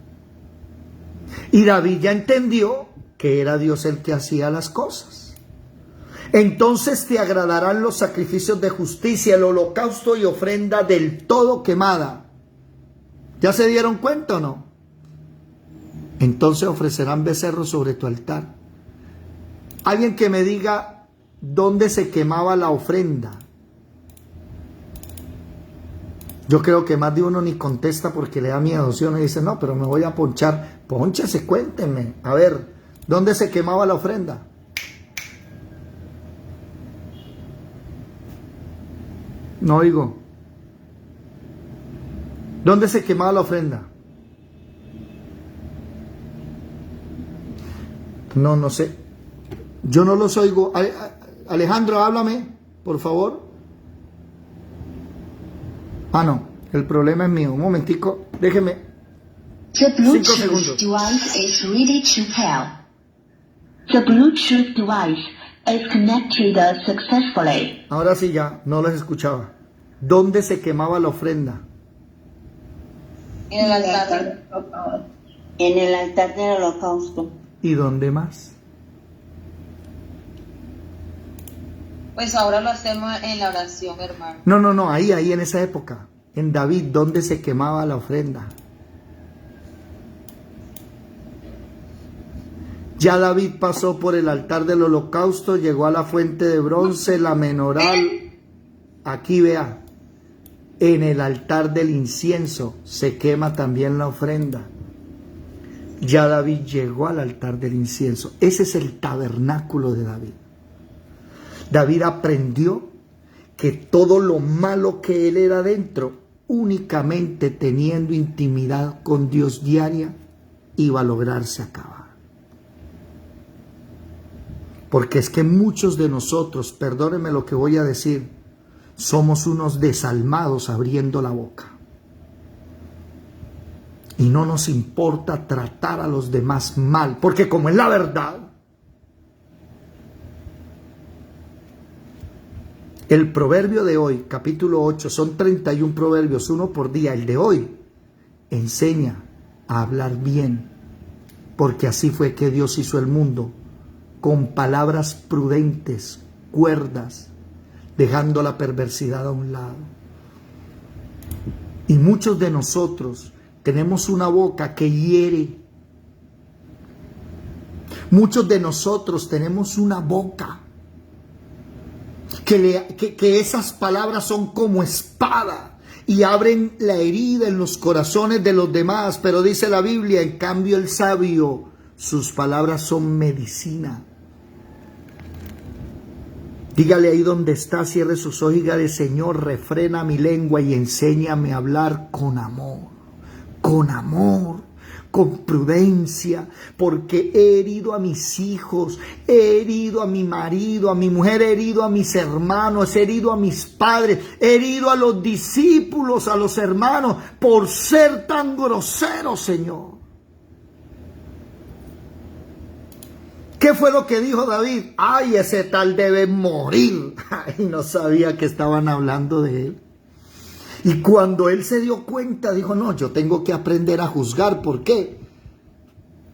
[SPEAKER 1] Y David ya entendió que era Dios el que hacía las cosas. Entonces te agradarán los sacrificios de justicia, el holocausto y ofrenda del todo quemada. ¿Ya se dieron cuenta o no? Entonces ofrecerán becerros sobre tu altar. Alguien que me diga dónde se quemaba la ofrenda. Yo creo que más de uno ni contesta porque le da miedo. Si uno dice, no, pero me voy a ponchar. Pónchese, cuéntenme. A ver, ¿dónde se quemaba la ofrenda? No oigo. ¿Dónde se quemaba la ofrenda? No sé. Yo no los oigo. Alejandro, háblame, por favor. Ah, no. El problema es mío. Un momentico. Déjeme.
[SPEAKER 6] The
[SPEAKER 1] 5
[SPEAKER 6] Bluetooth
[SPEAKER 1] segundos.
[SPEAKER 6] device is ready to pair. The Bluetooth device is connected successfully.
[SPEAKER 1] Ahora sí ya, no los escuchaba. ¿Dónde se quemaba la ofrenda?
[SPEAKER 3] En el altar.
[SPEAKER 4] En el altar del holocausto.
[SPEAKER 1] ¿Y dónde más?
[SPEAKER 3] Pues ahora lo hacemos en la oración, hermano.
[SPEAKER 1] No, ahí en esa época. En David, ¿dónde se quemaba la ofrenda? Ya David pasó por el altar del holocausto, llegó a la fuente de bronce, la menoral. Aquí vea, en el altar del incienso se quema también la ofrenda. Ya David llegó al altar del incienso. Ese es el tabernáculo de David. David aprendió que todo lo malo que él era dentro, únicamente teniendo intimidad con Dios diaria, iba a lograrse acabar. Porque es que muchos de nosotros, perdónenme lo que voy a decir, somos unos desalmados abriendo la boca. Y no nos importa tratar a los demás mal, porque como es la verdad, el proverbio de hoy, capítulo 8, son 31 proverbios, uno por día. El de hoy enseña a hablar bien, porque así fue que Dios hizo el mundo, con palabras prudentes, cuerdas, dejando la perversidad a un lado. Y muchos de nosotros tenemos una boca que hiere. Muchos de nosotros tenemos una boca que esas palabras son como espada y abren la herida en los corazones de los demás. Pero dice la Biblia, en cambio el sabio, sus palabras son medicina. Dígale ahí donde está, cierre sus ojos y dígale, Señor, refrena mi lengua y enséñame a hablar con amor, con prudencia, porque he herido a mis hijos, he herido a mi marido, a mi mujer, he herido a mis hermanos, he herido a mis padres, he herido a los discípulos, a los hermanos, por ser tan grosero, Señor. ¿Qué fue lo que dijo David? Ay, ese tal debe morir. Ay, no sabía que estaban hablando de él. Y cuando él se dio cuenta, dijo, no, yo tengo que aprender a juzgar. ¿Por qué?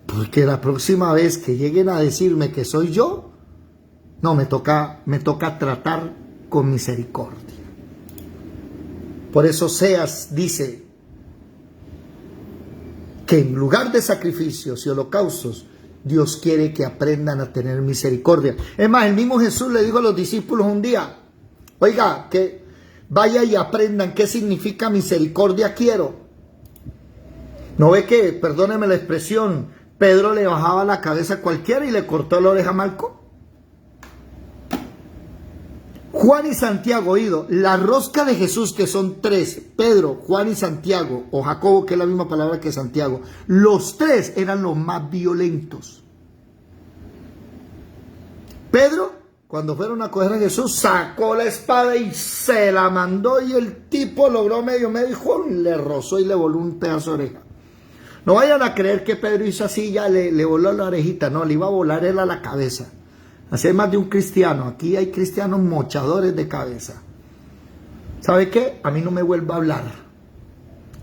[SPEAKER 1] Porque la próxima vez que lleguen a decirme que soy yo, no, me toca tratar con misericordia. Por eso Oseas dice, que en lugar de sacrificios y holocaustos, Dios quiere que aprendan a tener misericordia. Es más, el mismo Jesús le dijo a los discípulos un día, oiga, que vaya y aprendan qué significa misericordia quiero. ¿No ve que, perdóneme la expresión, Pedro le bajaba la cabeza a cualquiera y le cortó la oreja a Malco? Juan y Santiago, oído, la rosca de Jesús, que son tres, Pedro, Juan y Santiago, o Jacobo, que es la misma palabra que Santiago, los tres eran los más violentos. Pedro, cuando fueron a coger a Jesús, sacó la espada y se la mandó, y el tipo logró medio, le rozó y le voló un pedazo de oreja. No vayan a creer que Pedro hizo así, ya le voló la orejita, no, le iba a volar él a la cabeza. Así hay más de un cristiano. Aquí hay cristianos mochadores de cabeza. ¿Sabe qué? A mí no me vuelve a hablar.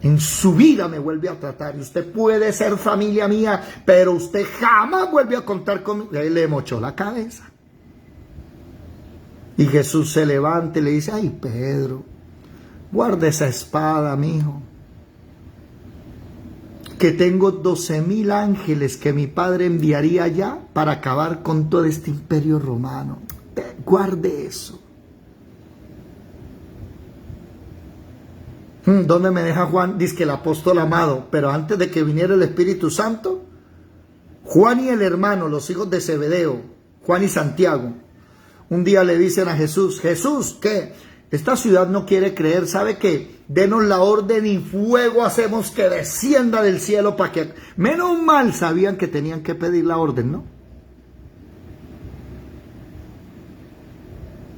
[SPEAKER 1] En su vida me vuelve a tratar. Y usted puede ser familia mía, pero usted jamás vuelve a contar conmigo. Ahí le mochó la cabeza. Y Jesús se levanta y le dice, ay Pedro, guarda esa espada, mijo. Que tengo 12,000 ángeles que mi padre enviaría allá para acabar con todo este imperio romano. Guarde eso. ¿Dónde me deja Juan? Dice que el apóstol amado, pero antes de que viniera el Espíritu Santo, Juan y el hermano, los hijos de Zebedeo, Juan y Santiago, un día le dicen a Jesús, Jesús, ¿qué? Esta ciudad no quiere creer, ¿sabe qué? Denos la orden y fuego hacemos que descienda del cielo para que... Menos mal sabían que tenían que pedir la orden, ¿no?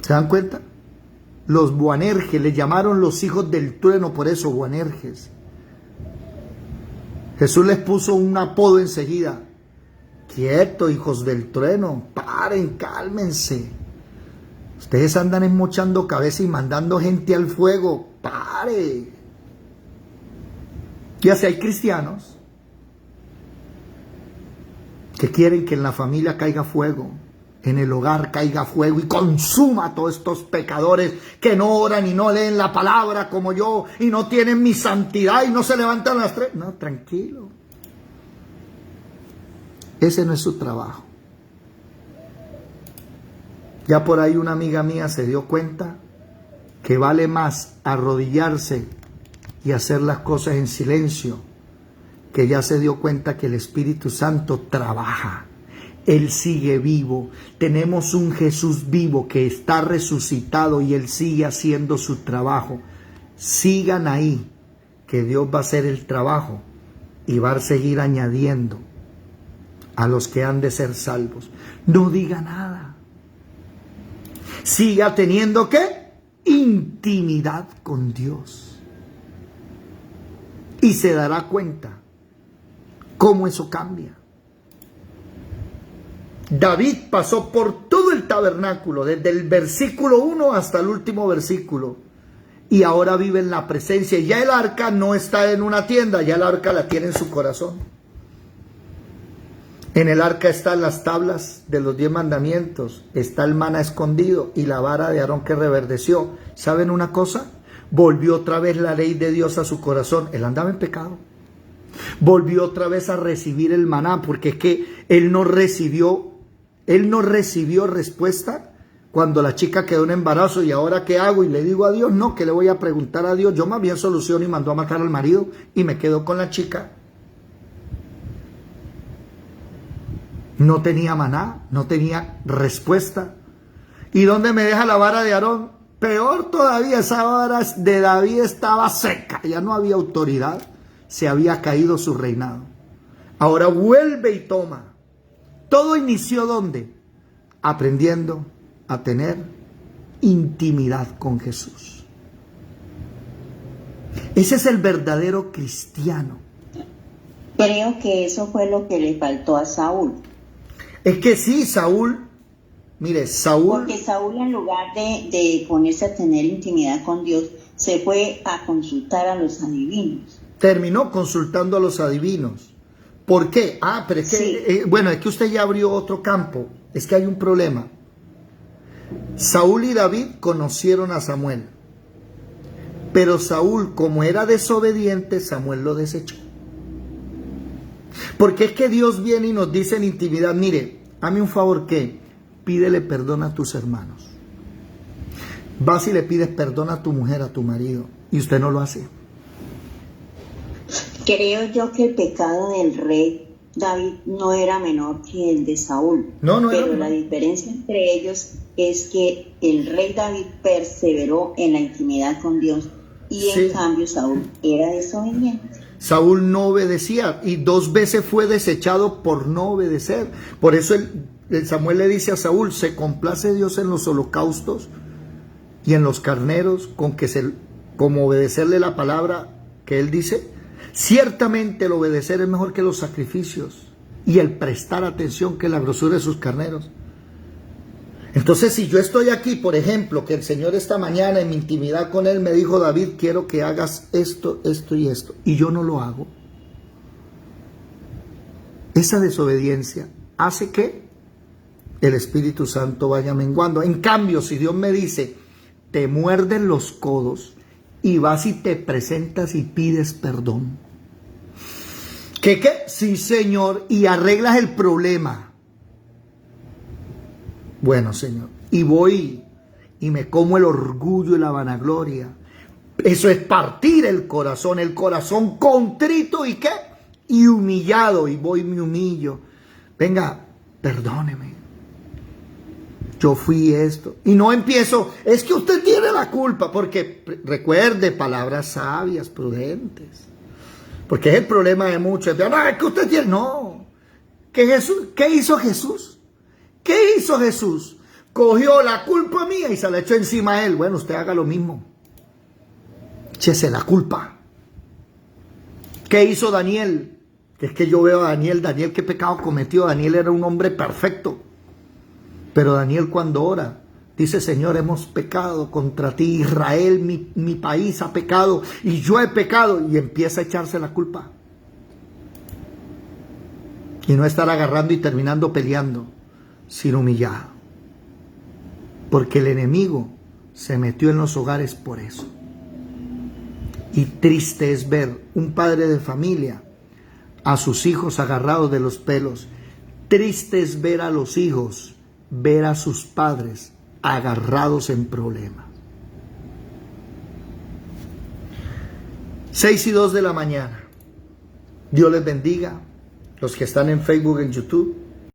[SPEAKER 1] ¿Se dan cuenta? Los Boanerges, les llamaron los hijos del trueno, por eso Boanerges. Jesús les puso un apodo enseguida. Quieto, hijos del trueno, paren, cálmense. Ustedes andan esmochando cabeza y mandando gente al fuego. ¡Pare! Y así hay cristianos que quieren que en la familia caiga fuego, en el hogar caiga fuego y consuma a todos estos pecadores que no oran y no leen la palabra como yo y no tienen mi santidad y no se levantan a las 3. No, tranquilo. Ese no es su trabajo. Ya por ahí una amiga mía se dio cuenta que vale más arrodillarse y hacer las cosas en silencio, que ya se dio cuenta que el Espíritu Santo trabaja. Él sigue vivo. Tenemos un Jesús vivo que está resucitado y Él sigue haciendo su trabajo. Sigan ahí, que Dios va a hacer el trabajo y va a seguir añadiendo a los que han de ser salvos. No diga nada. Siga teniendo ¿qué? Intimidad con Dios. Y se dará cuenta cómo eso cambia. David pasó por todo el tabernáculo, desde el versículo 1 hasta el último versículo. Y ahora vive en la presencia. Ya el arca no está en una tienda, ya el arca la tiene en su corazón. En el arca están las tablas de los 10 mandamientos, está el maná escondido y la vara de Aarón que reverdeció. ¿Saben una cosa? Volvió otra vez la ley de Dios a su corazón. Él andaba en pecado. Volvió otra vez a recibir el maná, porque es que él no recibió respuesta cuando la chica quedó en embarazo. ¿Y ahora qué hago? Y le digo a Dios, no, que le voy a preguntar a Dios. Yo más bien soluciono y mandó a matar al marido y me quedo con la chica. No tenía maná, no tenía respuesta. ¿Y dónde me deja la vara de Aarón? Peor todavía, esa vara de David estaba seca, ya no había autoridad, se había caído su reinado. Ahora vuelve y toma. Todo inició ¿dónde? Aprendiendo a tener intimidad con Jesús. Ese es el verdadero cristiano.
[SPEAKER 7] Creo que eso fue lo que le faltó a Saúl.
[SPEAKER 1] Es que sí, Saúl, mire, Saúl...
[SPEAKER 7] Porque Saúl, en lugar de ponerse a tener intimidad con Dios, se fue a consultar a los adivinos.
[SPEAKER 1] Terminó consultando a los adivinos. ¿Por qué? Pero es que,
[SPEAKER 7] Sí.
[SPEAKER 1] bueno, es que usted ya abrió otro campo. Es que hay un problema. Saúl y David conocieron a Samuel. Pero Saúl, como era desobediente, Samuel lo desechó. Porque es que Dios viene y nos dice en intimidad, mire, hazme un favor, ¿qué? Pídele perdón a tus hermanos. Vas y le pides perdón a tu mujer, a tu marido, y usted no lo hace.
[SPEAKER 7] Creo yo que el pecado del rey David no era menor que el de Saúl.
[SPEAKER 1] No
[SPEAKER 7] pero
[SPEAKER 1] era.
[SPEAKER 7] la diferencia entre ellos es que el rey David perseveró en la intimidad con Dios y
[SPEAKER 1] Sí.
[SPEAKER 7] en cambio Saúl era desobediente.
[SPEAKER 1] Saúl no obedecía y 2 veces fue desechado por no obedecer. Por eso el Samuel le dice a Saúl, se complace Dios en los holocaustos y en los carneros, como obedecerle la palabra que él dice. Ciertamente el obedecer es mejor que los sacrificios y el prestar atención que la grosura de sus carneros. Entonces, si yo estoy aquí, por ejemplo, que el Señor esta mañana en mi intimidad con Él me dijo, David, quiero que hagas esto, esto y esto, y yo no lo hago, esa desobediencia hace que el Espíritu Santo vaya menguando. En cambio, si Dios me dice, te muerden los codos y vas y te presentas y pides perdón. ¿Qué? Sí, Señor, y arreglas el problema. Bueno, Señor, y voy y me como el orgullo y la vanagloria. Eso es partir el corazón contrito y ¿qué? Y humillado, y voy y me humillo. Venga, perdóneme. Yo fui esto. Y no empiezo, es que usted tiene la culpa, porque recuerde palabras sabias, prudentes. Porque es el problema de muchos. No, es que usted tiene, no. ¿Qué hizo Jesús? ¿Qué hizo Jesús? Cogió la culpa mía y se la echó encima a él. Bueno, usted haga lo mismo. Échese la culpa. ¿Qué hizo Daniel? Que es que yo veo a Daniel, ¿qué pecado cometió? Daniel era un hombre perfecto. Pero Daniel cuando ora, dice, Señor, hemos pecado contra ti. Israel, mi país ha pecado y yo he pecado. Y empieza a echarse la culpa. Y no estar agarrando y terminando peleando, sino humillado. Porque el enemigo se metió en los hogares por eso. Y triste es ver un padre de familia a sus hijos agarrados de los pelos. Triste es ver a los hijos, ver a sus padres agarrados en problemas. 6:02 de la mañana. Dios les bendiga. Los que están en Facebook, en YouTube.